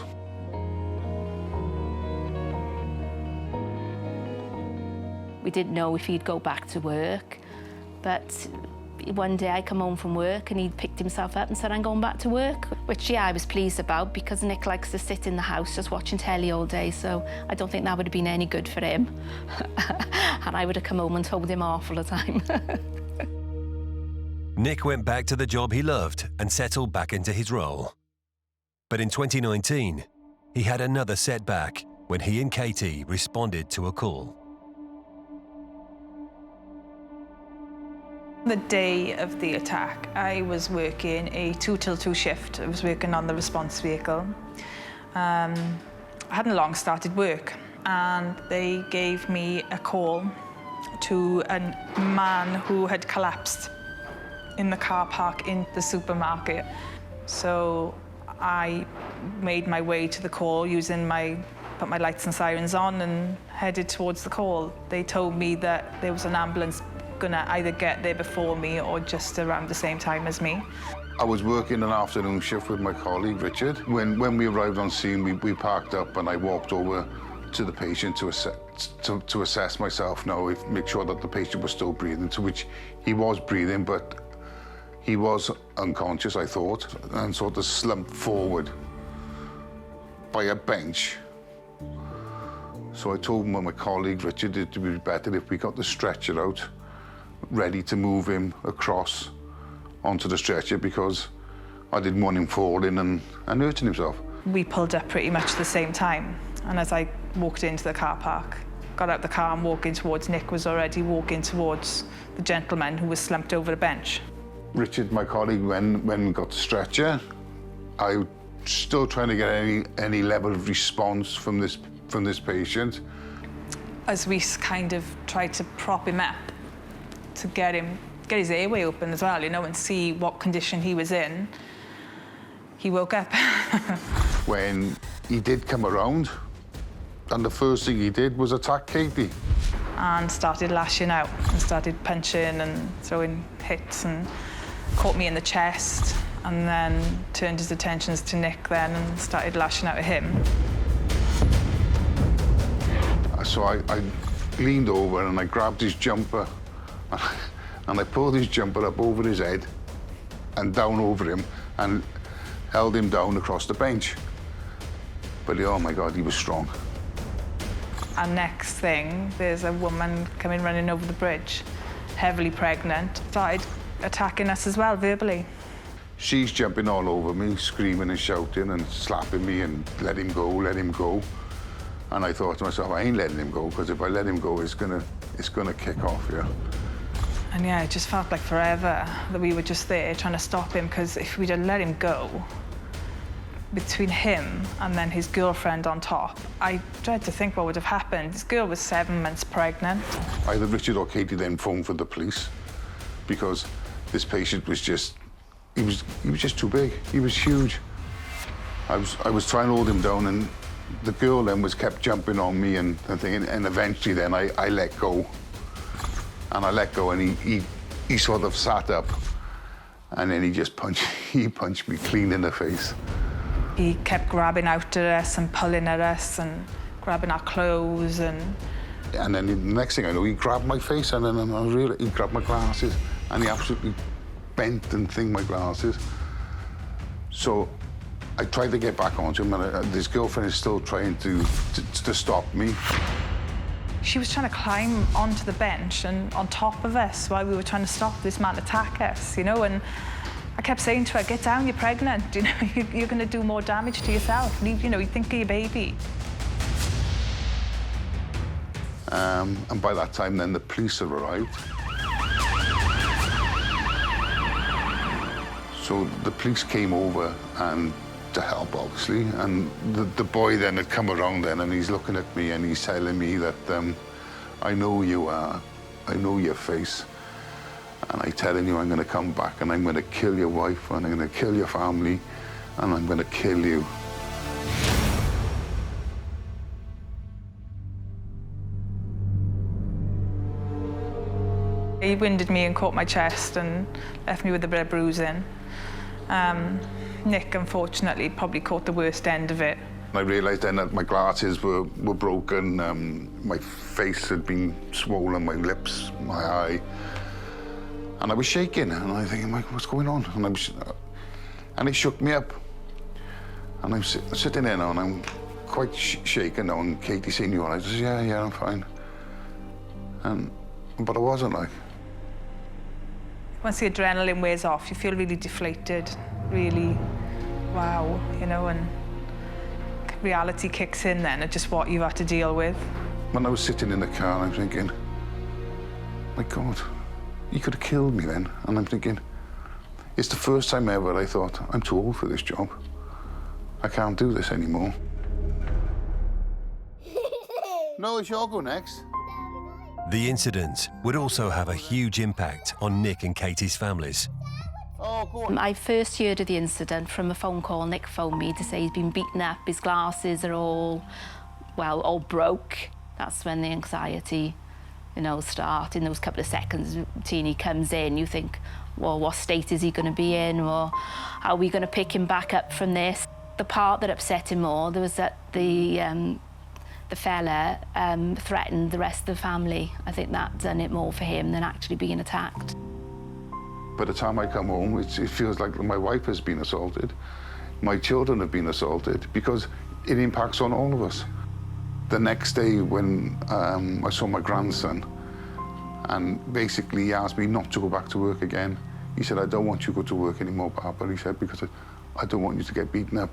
We didn't know if he'd go back to work, but one day I come home from work and he'd picked himself up and said, I'm going back to work, which, yeah, I was pleased about, because Nick likes to sit in the house just watching telly all day, so I don't think that would have been any good for him. And I would have come home and told him off all the time. Nick went back to the job he loved and settled back into his role. But in 2019, he had another setback when he and Katie responded to a call. The day of the attack, I was working a 2 till 2 shift. I was working on the response vehicle. I hadn't long started work, and they gave me a call to a man who had collapsed in the car park in the supermarket. So I made my way to the call put my lights and sirens on and headed towards the call. They told me that there was an ambulance gonna either get there before me or just around the same time as me. I was working an afternoon shift with my colleague, Richard. When we arrived on scene, we parked up and I walked over to the patient to assess myself now, make sure that the patient was still breathing, to which he was breathing, but he was unconscious, I thought, and sort of slumped forward by a bench. So I told my colleague, Richard, it would be better if we got the stretcher out, ready to move him across onto the stretcher, because I didn't want him falling and hurting himself. We pulled up pretty much the same time, and as I walked into the car park, got out the car and walking towards Nick was already walking towards the gentleman who was slumped over the bench. Richard, my colleague, when we got the stretcher, I was still trying to get any level of response from this patient. As we kind of tried to prop him up to get his airway open as well, you know, and see what condition he was in, he woke up. When he did come around, and the first thing he did was attack Katie. And started lashing out and started punching and throwing hits and caught me in the chest, and then turned his attentions to Nick then and started lashing out at him. So I leaned over and I grabbed his jumper and I pulled his jumper up over his head and down over him and held him down across the bench. But oh my God, he was strong. And next thing, there's a woman coming running over the bridge, heavily pregnant, started attacking us as well, verbally. She's jumping all over me, screaming and shouting and slapping me and let him go, let him go. And I thought to myself, I ain't letting him go, because if I let him go, it's gonna kick off, yeah. And yeah, it just felt like forever that we were just there trying to stop him, because if we'd have let him go, between him and then his girlfriend on top, I dread to think what would have happened. This girl was 7 months pregnant. Either Richard or Katie then phoned for the police, because this patient was just, he was just too big. He was huge. I was trying to hold him down, and the girl then kept jumping on me and thinking, and eventually then I let go. And I let go, and he sort of sat up, and then he punched me clean in the face. He kept grabbing out at us and pulling at us and grabbing our clothes and then the next thing I know, he grabbed my face, and then I realized he grabbed my glasses, and he absolutely bent and thinged my glasses. So I tried to get back onto him, and his girlfriend is still trying to stop me. She was trying to climb onto the bench and on top of us while we were trying to stop this man attack us, you know, and I kept saying to her, get down, you're pregnant, you know, you're going to do more damage to yourself. You know, you think of your baby. And by that time, then the police have arrived. So the police came over and to help, obviously, and the boy then had come around then and he's looking at me and he's telling me that I know you are, I know your face, and I'm telling you I'm going to come back and I'm going to kill your wife and I'm going to kill your family and I'm going to kill you. He winded me and caught my chest and left me with a bit of bruising. Nick, unfortunately, probably caught the worst end of it. I realised then that my glasses were broken, my face had been swollen, my lips, my eye, and I was shaking, and I was thinking, Mike, what's going on? And it shook me up. And I'm sitting there now, and I'm quite shaken now, and Katie's saying, you all right? I said, yeah, I'm fine. But I wasn't, like. Once the adrenaline wears off, you feel really deflated, really, wow, you know, and reality kicks in then of just what you've had to deal with. When I was sitting in the car, I'm thinking, my God, he could have killed me then. And I'm thinking, it's the first time ever I thought, I'm too old for this job. I can't do this anymore. No, it's your go next. The incident would also have a huge impact on Nick and Katie's families. Oh, go on. I first heard of the incident from a phone call. Nick phoned me to say he's been beaten up, his glasses are all broke. That's when the anxiety, you know, starts. In those couple of seconds, Teeny comes in, you think, well, what state is he going to be in, or how are we going to pick him back up from this? The part that upset him more was that the fella threatened the rest of the family. I think that done it more for him than actually being attacked. By the time I come home, it feels like my wife has been assaulted, my children have been assaulted, because it impacts on all of us. The next day when I saw my grandson, and basically he asked me not to go back to work again. He said, I don't want you to go to work anymore, Papa. He said, because I don't want you to get beaten up.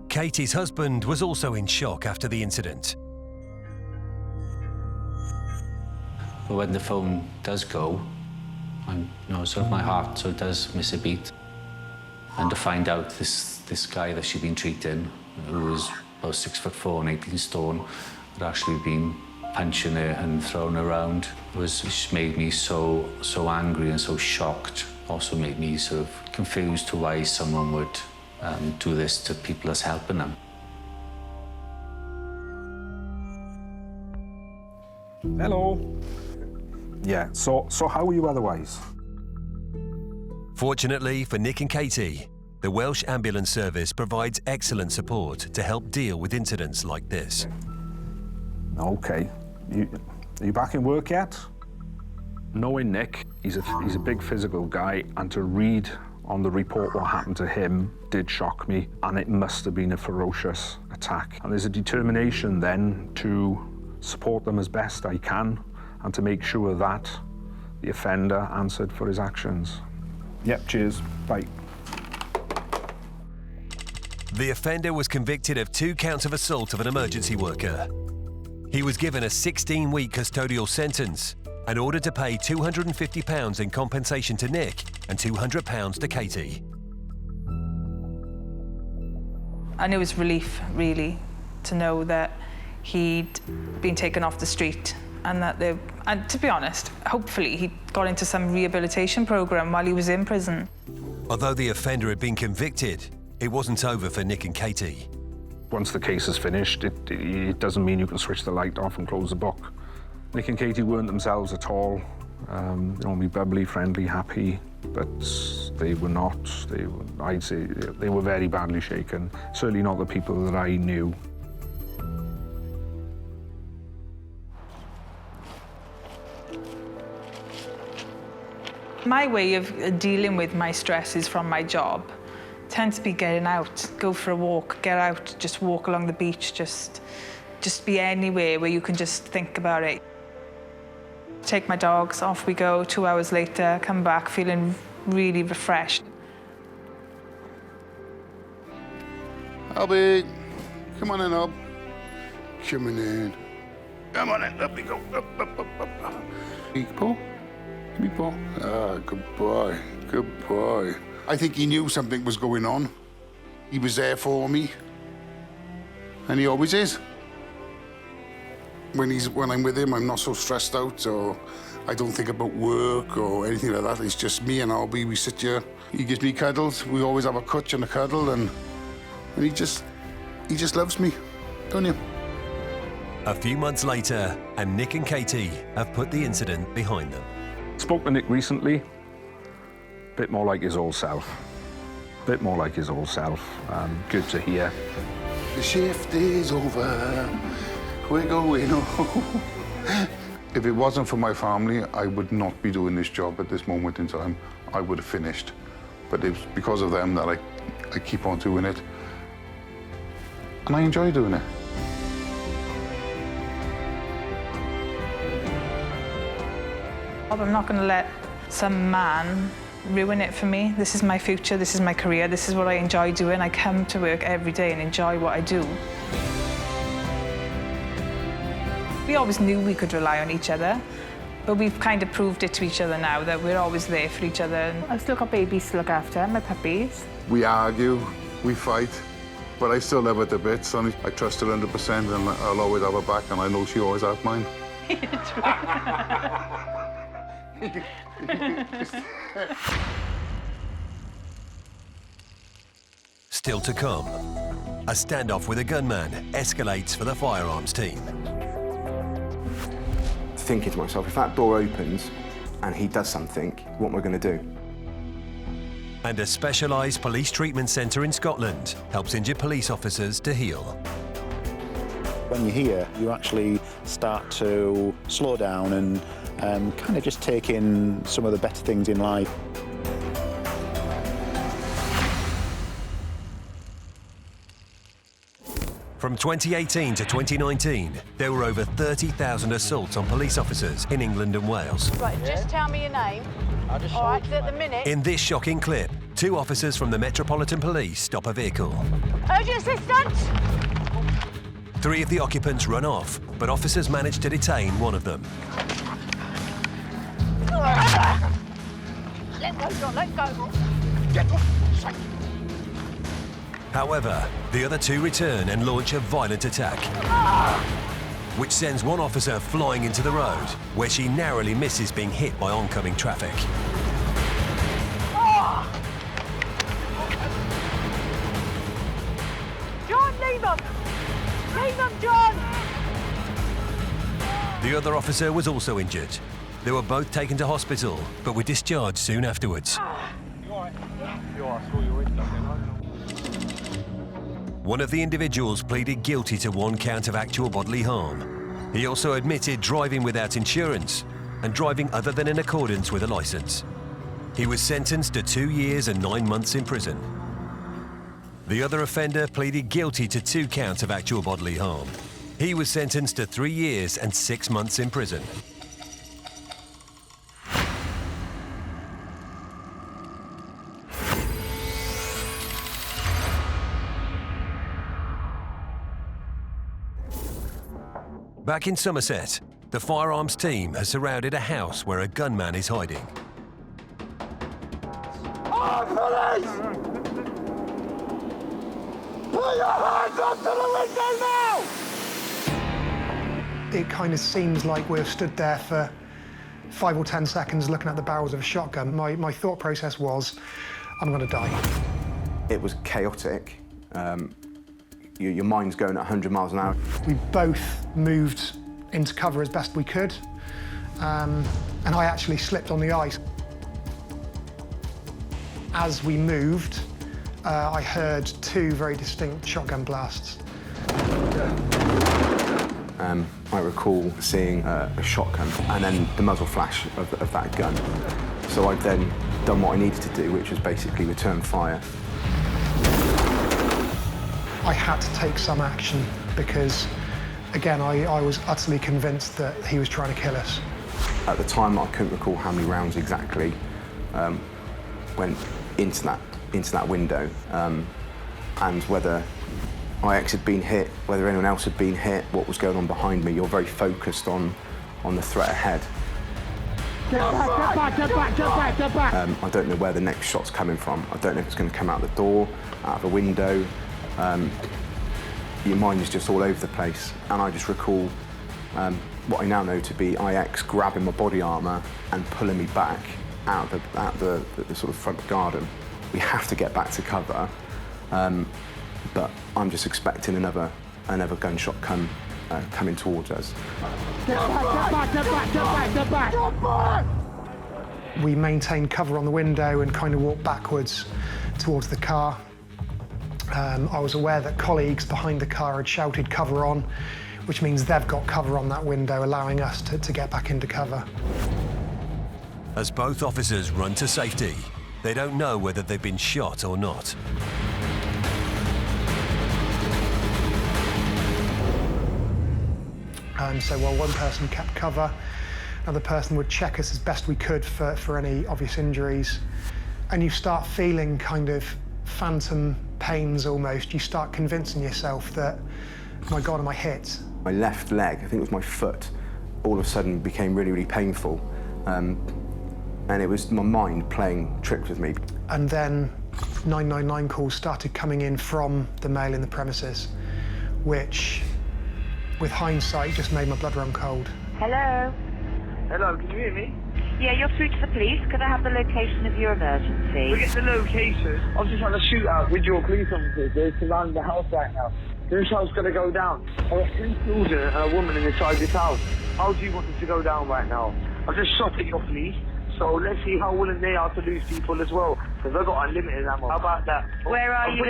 Katie's husband was also in shock after the incident. But when the phone does go, my heart sort of does miss a beat. And to find out this guy that she'd been treating, who was about 6'4" and 18 stone, had actually been punching her and throwing her around, just made me so angry and so shocked. Also made me sort of confused to why someone would do this to people that's helping them. Hello. Yeah, so how are you otherwise? Fortunately for Nick and Katie, the Welsh Ambulance Service provides excellent support to help deal with incidents like this. Okay. Are you back in work yet? Knowing Nick, he's a big physical guy, and to read on the report what happened to him did shock me, and it must have been a ferocious attack. And there's a determination then to support them as best I can and to make sure that the offender answered for his actions. Yep, cheers, bye. The offender was convicted of 2 counts of assault of an emergency worker. He was given a 16-week custodial sentence and ordered to pay £250 in compensation to Nick and £200 to Katie. And it was relief, really, to know that he'd been taken off the street and that and to be honest, hopefully he got into some rehabilitation program while he was in prison. Although the offender had been convicted, it wasn't over for Nick and Katie. Once the case is finished, it doesn't mean you can switch the light off and close the book. Nick and Katie weren't themselves at all. Be bubbly, friendly, happy, but they were not. I'd say they were very badly shaken. Certainly not the people that I knew. My way of dealing with my stress is from my job. tend to be getting out, go for a walk, get out, just walk along the beach, just be anywhere where you can just think about it. Take my dogs, off we go, 2 hours later, come back feeling really refreshed. Albie, come on in, Al. Coming in. Come on in, up we go. Up. Hey, Paul. Give me Paul. Ah, good boy. Good boy. I think he knew something was going on. He was there for me. And he always is. When I'm with him, I'm not so stressed out, or I don't think about work or anything like that. It's just me and Albie. We sit here. He gives me cuddles. We always have a cutch and a cuddle, and he just loves me, don't you? A few months later, and Nick and Katie have put the incident behind them. Spoke to Nick recently. Bit more like his old self. Bit more like his old self. Good to hear. The shift is over. We're going home. If it wasn't for my family, I would not be doing this job at this moment in time. I would have finished. But it's because of them that I keep on doing it. And I enjoy doing it. I'm not going to let some man ruin it for me. This is my future, this is my career, this is what I enjoy doing. I come to work every day and enjoy what I do. We always knew we could rely on each other, but we've kind of proved it to each other now that we're always there for each other. I've still got babies to look after, my puppies. We argue, we fight, but I still love her to bits. And I trust her 100%, and I'll always have her back, and I know she always has mine. Still to come, a standoff with a gunman escalates for the firearms team. Thinking to myself, if that door opens and he does something, what am I going to do? And a specialised police treatment centre in Scotland helps injured police officers to heal. When you're here, you actually start to slow down and kind of just take in some of the better things in life. From 2018 to 2019, there were over 30,000 assaults on police officers in England and Wales. Right, just tell me your name. All right, at the minute. In this shocking clip, 2 officers from the Metropolitan Police stop a vehicle. Urgent assistance! 3 of the occupants run off, but officers manage to detain one of them. Let go, John, let go. Get off. However, the other 2 return and launch a violent attack, which sends one officer flying into the road, where she narrowly misses being hit by oncoming traffic. John, leave him! Leave him, John! The other officer was also injured. They were both taken to hospital, but were discharged soon afterwards. One of the individuals pleaded guilty to 1 count of actual bodily harm. He also admitted driving without insurance and driving other than in accordance with a licence. He was sentenced to 2 years and 9 months in prison. The other offender pleaded guilty to 2 counts of actual bodily harm. He was sentenced to 3 years and 6 months in prison. Back in Somerset, the firearms team has surrounded a house where a gunman is hiding. Oh, police! Put your hands up to the window now! It kind of seems like we've stood there for 5 or 10 seconds looking at the barrels of a shotgun. My thought process was, I'm going to die. It was chaotic. Your mind's going at 100 miles an hour. We both moved into cover as best we could, and I actually slipped on the ice. As we moved, I heard 2 very distinct shotgun blasts. I recall seeing a shotgun and then the muzzle flash of that gun. So I'd then done what I needed to do, which was basically return fire. I had to take some action because, again, I was utterly convinced that he was trying to kill us. At the time, I couldn't recall how many rounds exactly went into that window, and whether IX had been hit, whether anyone else had been hit, what was going on behind me. You're very focused on the threat ahead. Get back, get back, get back, get back! I don't know where the next shot's coming from. I don't know if it's going to come out the door, out of a window. Your mind is just all over the place. And I just recall what I now know to be IX grabbing my body armour and pulling me back out the sort of front garden. We have to get back to cover, but I'm just expecting another gunshot coming towards us. Get back, get back, get back, get back, get back! Get back! We maintained cover on the window and kind of walked backwards towards the car. I was aware that colleagues behind the car had shouted cover on, which means they've got cover on that window, allowing us to get back into cover. As both officers run to safety, they don't know whether they've been shot or not. So while one person kept cover, another person would check us as best we could for any obvious injuries. And you start feeling kind of phantom pains almost. You start convincing yourself that, my God, am I hit? My left leg, I think it was my foot, all of a sudden became really, really painful. And it was my mind playing tricks with me. And then 999 calls started coming in from the male in the premises, which, with hindsight, just made my blood run cold. Hello? Hello, can you hear me? Yeah, you're through to the police. Could I have the location of your emergency? We get the location. I was just on a shootout with your police officers. They're surrounding the house right now. This house is going to go down. I've got 2 children and a woman inside this house. How do you want it to go down right now? I've just shot at your police. So let's see how willing they are to lose people as well. Because they've got unlimited ammo. How about that? Where are you?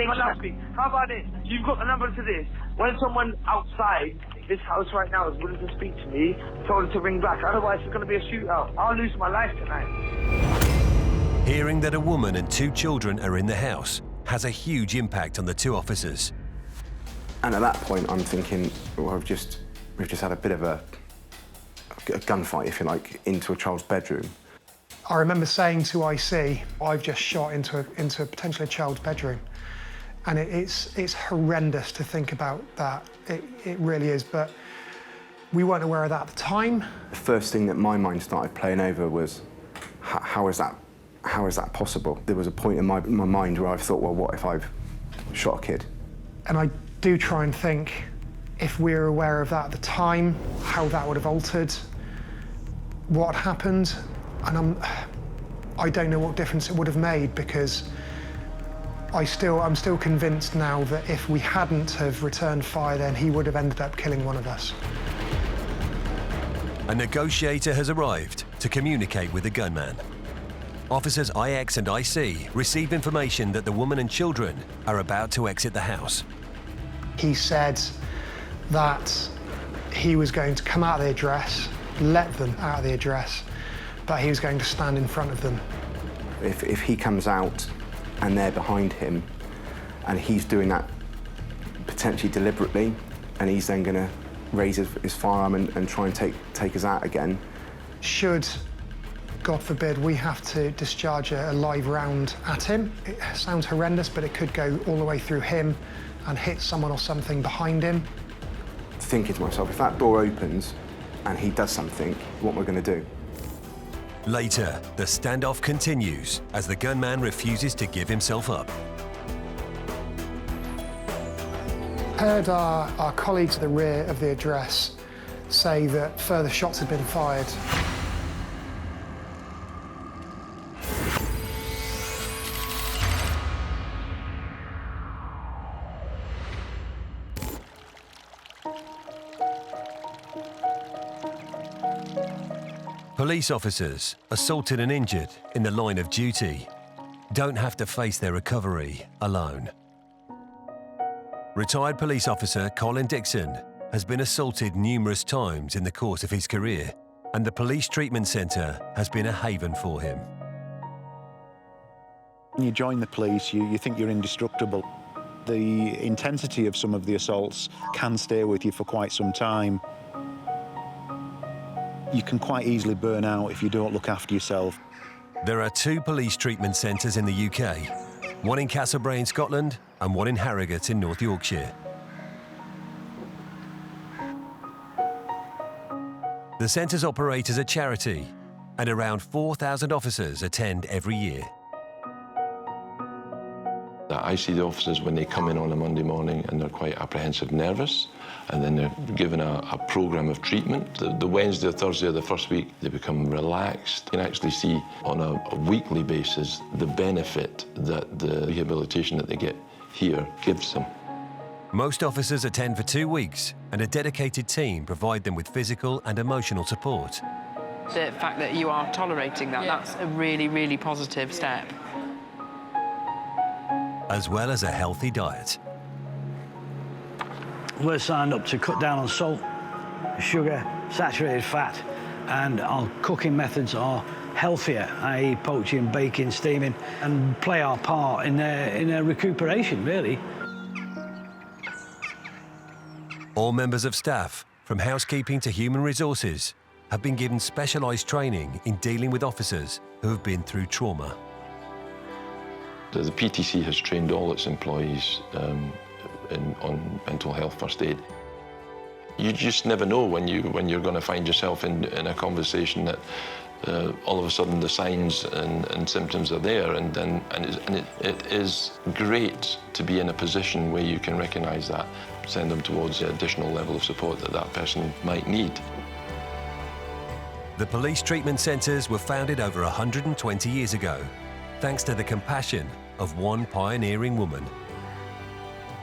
How about this? You've got the number to this. When someone outside this house right now is willing to speak to me, tell them to ring back. Otherwise, it's going to be a shootout. I'll lose my life tonight. Hearing that a woman and 2 children are in the house has a huge impact on the 2 officers. And at that point, I'm thinking, well, we've just had a bit of a gunfight, if you like, into a child's bedroom. I remember saying to IC, I've just shot into potentially a child's bedroom. And it's horrendous to think about that. It really is, but we weren't aware of that at the time. The first thing that my mind started playing over was, how is that possible? There was a point in my mind where I thought, well, what if I've shot a kid? And I do try and think, if we were aware of that at the time, how that would have altered what happened. And I don't know what difference it would have made, because I'm still convinced now that if we hadn't have returned fire, then he would have ended up killing one of us. A negotiator has arrived to communicate with the gunman. Officers IX and IC receive information that the woman and children are about to exit the house. He said that he was going to come out of the address, let them out of the address, but he was going to stand in front of them. If he comes out and they're behind him, and he's doing that potentially deliberately, and he's then going to raise his firearm and try and take us out again. Should, God forbid, we have to discharge a live round at him, it sounds horrendous, but it could go all the way through him and hit someone or something behind him. Thinking to myself, if that door opens and he does something, what am I going to do? Later, the standoff continues as the gunman refuses to give himself up. Heard our colleagues at the rear of the address say that further shots had been fired. Police officers, assaulted and injured in the line of duty, don't have to face their recovery alone. Retired police officer Colin Dixon has been assaulted numerous times in the course of his career, and the police treatment centre has been a haven for him. When you join the police, you think you're indestructible. The intensity of some of the assaults can stay with you for quite some time. You can quite easily burn out if you don't look after yourself. There are 2 police treatment centres in the UK, one in Castlebrae in Scotland and one in Harrogate in North Yorkshire. The centres operate as a charity, and around 4,000 officers attend every year. I see the officers when they come in on a Monday morning and they're quite apprehensive, nervous, and then they're given a programme of treatment. The Wednesday or Thursday of the first week, they become relaxed. You can actually see on a weekly basis the benefit that the rehabilitation that they get here gives them. Most officers attend for 2 weeks, and a dedicated team provide them with physical and emotional support. The fact that you are tolerating that, that's a really, really positive step. As well as a healthy diet. We're signed up to cut down on salt, sugar, saturated fat, and our cooking methods are healthier, i.e. poaching, baking, steaming, and play our part in their recuperation, really. All members of staff, from housekeeping to human resources, have been given specialised training in dealing with officers who have been through trauma. The PTC has trained all its employees on mental health first aid. You just never know when you're going to find yourself in a conversation that all of a sudden the signs and symptoms are there, and it is great to be in a position where you can recognise that, send them towards the additional level of support that that person might need. The police treatment centres were founded over 120 years ago, thanks to the compassion of one pioneering woman.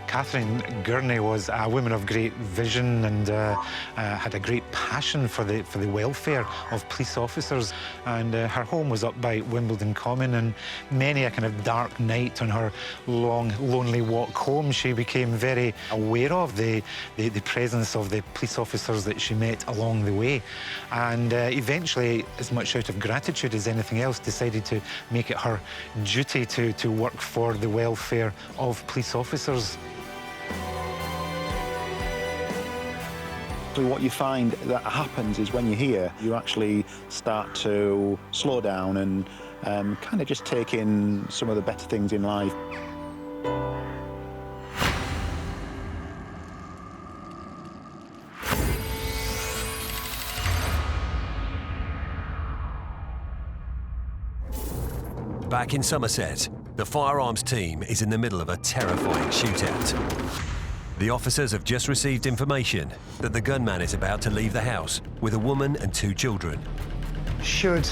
Catherine Gurney was a woman of great vision and had a great passion for the welfare of police officers. And her home was up by Wimbledon Common, and many a kind of dark night on her long, lonely walk home, she became very aware of the presence of the police officers that she met along the way. And eventually, as much out of gratitude as anything else, decided to make it her duty to work for the welfare of police officers. What you find that happens is when you're here, you actually start to slow down and kind of just take in some of the better things in life. Back in Somerset, the firearms team is in the middle of a terrifying shootout. The officers have just received information that the gunman is about to leave the house with a woman and 2 children. Should,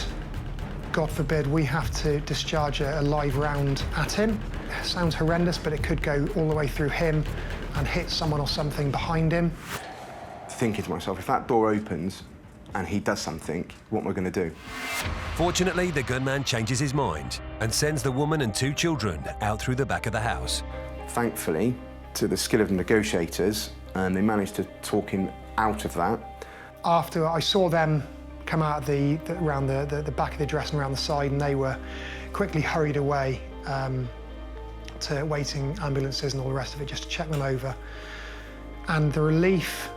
God forbid, we have to discharge a live round at him, it sounds horrendous, but it could go all the way through him and hit someone or something behind him. Thinking to myself, if that door opens and he does something, what am I going to do? Fortunately, the gunman changes his mind and sends the woman and 2 children out through the back of the house. Thankfully, to the skill of the negotiators, and they managed to talk him out of that. After I saw them come out around the back of the address and around the side, and they were quickly hurried away to waiting ambulances and all the rest of it, just to check them over. And the relief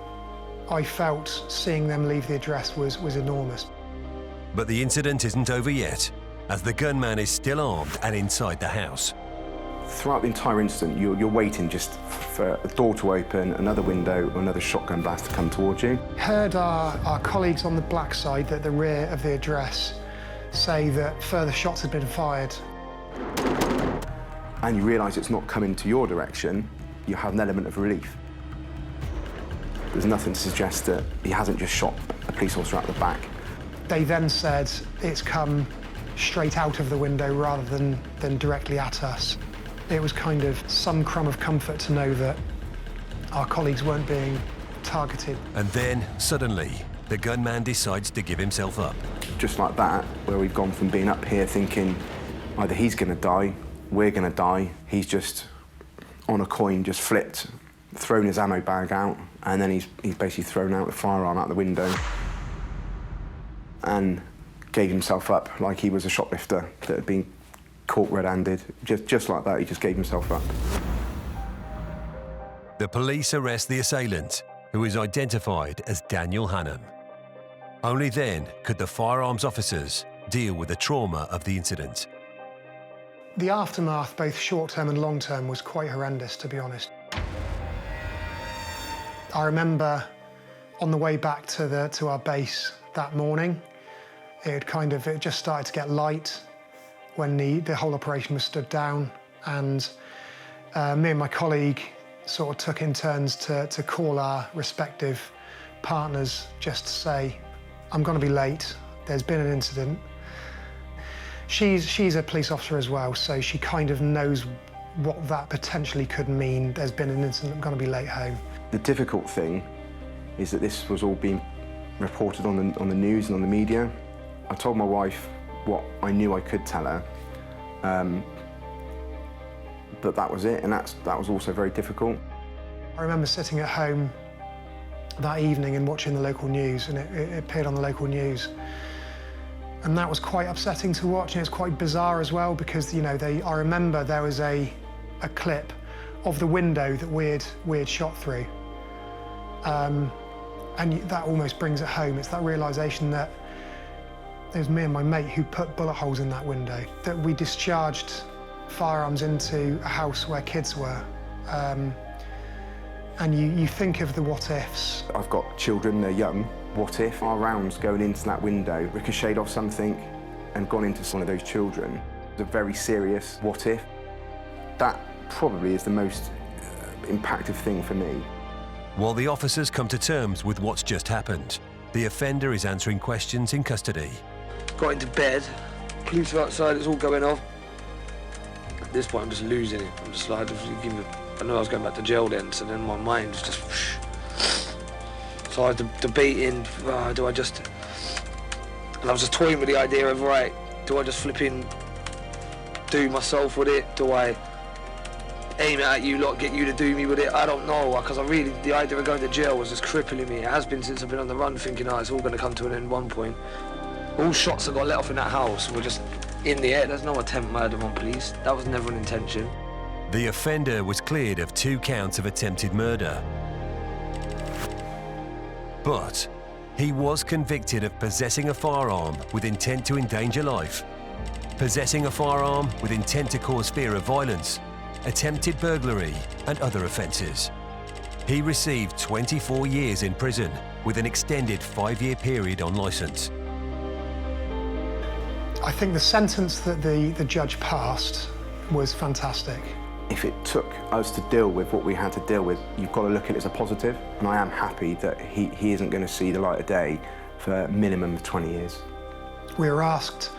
I felt seeing them leave the address was enormous. But the incident isn't over yet, as the gunman is still armed and inside the house. Throughout the entire incident, you're waiting just for a door to open, another window, or another shotgun blast to come towards you. Heard our colleagues on the black side, at the rear of the address, say that further shots had been fired. And you realise it's not coming to your direction, you have an element of relief. There's nothing to suggest that he hasn't just shot a police officer out the back. They then said it's come straight out of the window rather than directly at us. It was kind of some crumb of comfort to know that our colleagues weren't being targeted. And then, suddenly, the gunman decides to give himself up. Just like that, where we've gone from being up here thinking either he's going to die, we're going to die, he's just on a coin, just flipped, thrown his ammo bag out, and then he's basically thrown out the firearm out the window and gave himself up like he was a shoplifter that had been caught red-handed. Just like that, he just gave himself up. The police arrest the assailant, who is identified as Daniel Hannam. Only then could the firearms officers deal with the trauma of the incident. The aftermath, both short-term and long-term, was quite horrendous, to be honest. I remember on the way back to our base that morning, it just started to get light when the whole operation was stood down, and me and my colleague sort of took in turns to call our respective partners just to say, I'm going to be late, there's been an incident. She's a police officer as well, so she kind of knows what that potentially could mean. There's been an incident, I'm going to be late home. The difficult thing is that this was all being reported on the news and on the media. I told my wife what I knew I could tell her, but that was it, and that was also very difficult. I remember sitting at home that evening and watching the local news, and it appeared on the local news. And that was quite upsetting to watch, and it's quite bizarre as well, because, you know, I remember there was a clip of the window that we had shot through. And that almost brings it home. It's that realisation that it was me and my mate who put bullet holes in that window, that we discharged firearms into a house where kids were. And you think of the what-ifs. I've got children, they're young. What if our rounds going into that window ricocheted off something and gone into one of those children? It's a very serious what if. That probably is the most impactful thing for me. While the officers come to terms with what's just happened, the offender is answering questions in custody. Got into bed, police are outside, it's all going on. At this point, I'm just losing it. I'm just like, I know I was going back to jail then, so then my mind was just... So I was debating, do I just... And I was just toying with the idea of, right, do I just flipping do myself with it? Do I aim it at you lot, get you to do me with it? I don't know, because the idea of going to jail was just crippling me. It has been since I've been on the run, thinking, it's all going to come to an end at one point. All shots that got let off in that house were just in the air. There's no attempt murder on police. That was never an intention. The offender was cleared of 2 counts of attempted murder. But he was convicted of possessing a firearm with intent to endanger life, possessing a firearm with intent to cause fear of violence, attempted burglary, and other offences. He received 24 years in prison with an extended 5-year period on licence. I think the sentence that the judge passed was fantastic. If it took us to deal with what we had to deal with, you've got to look at it as a positive. And I am happy that he isn't going to see the light of day for a minimum of 20 years. We were asked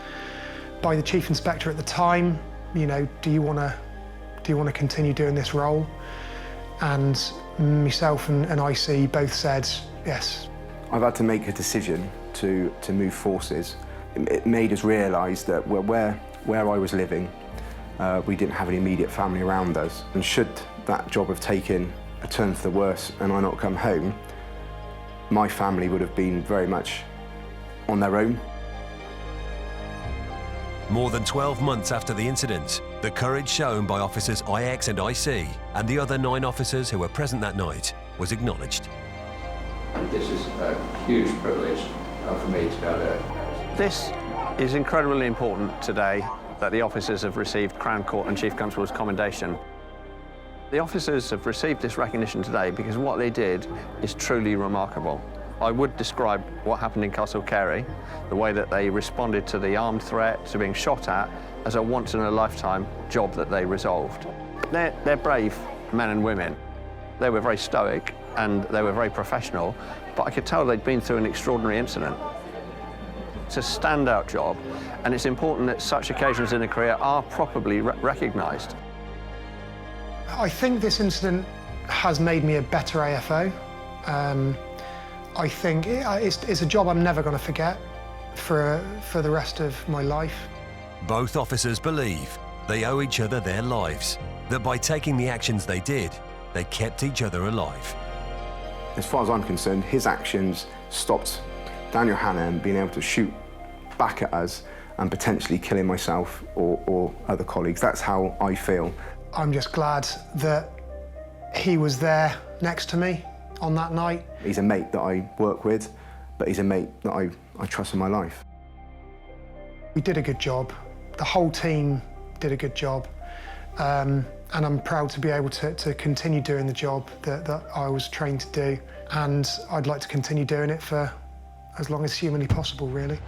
by the chief inspector at the time, you know, do you want to continue doing this role? And myself and IC both said yes. I've had to make a decision to move forces. It made us realise that where I was living, we didn't have an immediate family around us. And should that job have taken a turn for the worse and I not come home, my family would have been very much on their own. More than 12 months after the incident, the courage shown by officers IX and IC and the other 9 officers who were present that night was acknowledged. This is a huge privilege for me to be able to... This is incredibly important today that the officers have received Crown Court and Chief Constable's commendation. The officers have received this recognition today because what they did is truly remarkable. I would describe what happened in Castle Carey, the way that they responded to the armed threat, to being shot at, as a once-in-a-lifetime job that they resolved. They're brave men and women. They were very stoic and they were very professional, but I could tell they'd been through an extraordinary incident. It's a standout job, and it's important that such occasions in a career are properly recognised. I think this incident has made me a better AFO. I think it's a job I'm never going to forget for the rest of my life. Both officers believe they owe each other their lives, that by taking the actions they did, they kept each other alive. As far as I'm concerned, his actions stopped Daniel Hannam being able to shoot back at us and potentially killing myself or other colleagues. That's how I feel. I'm just glad that He was there next to me on that night. He's a mate that I work with, but he's a mate that I trust in my life. We did a good job. The whole team did a good job. And I'm proud to be able to continue doing the job that I was trained to do. And I'd like to continue doing it for as long as humanly possible, really.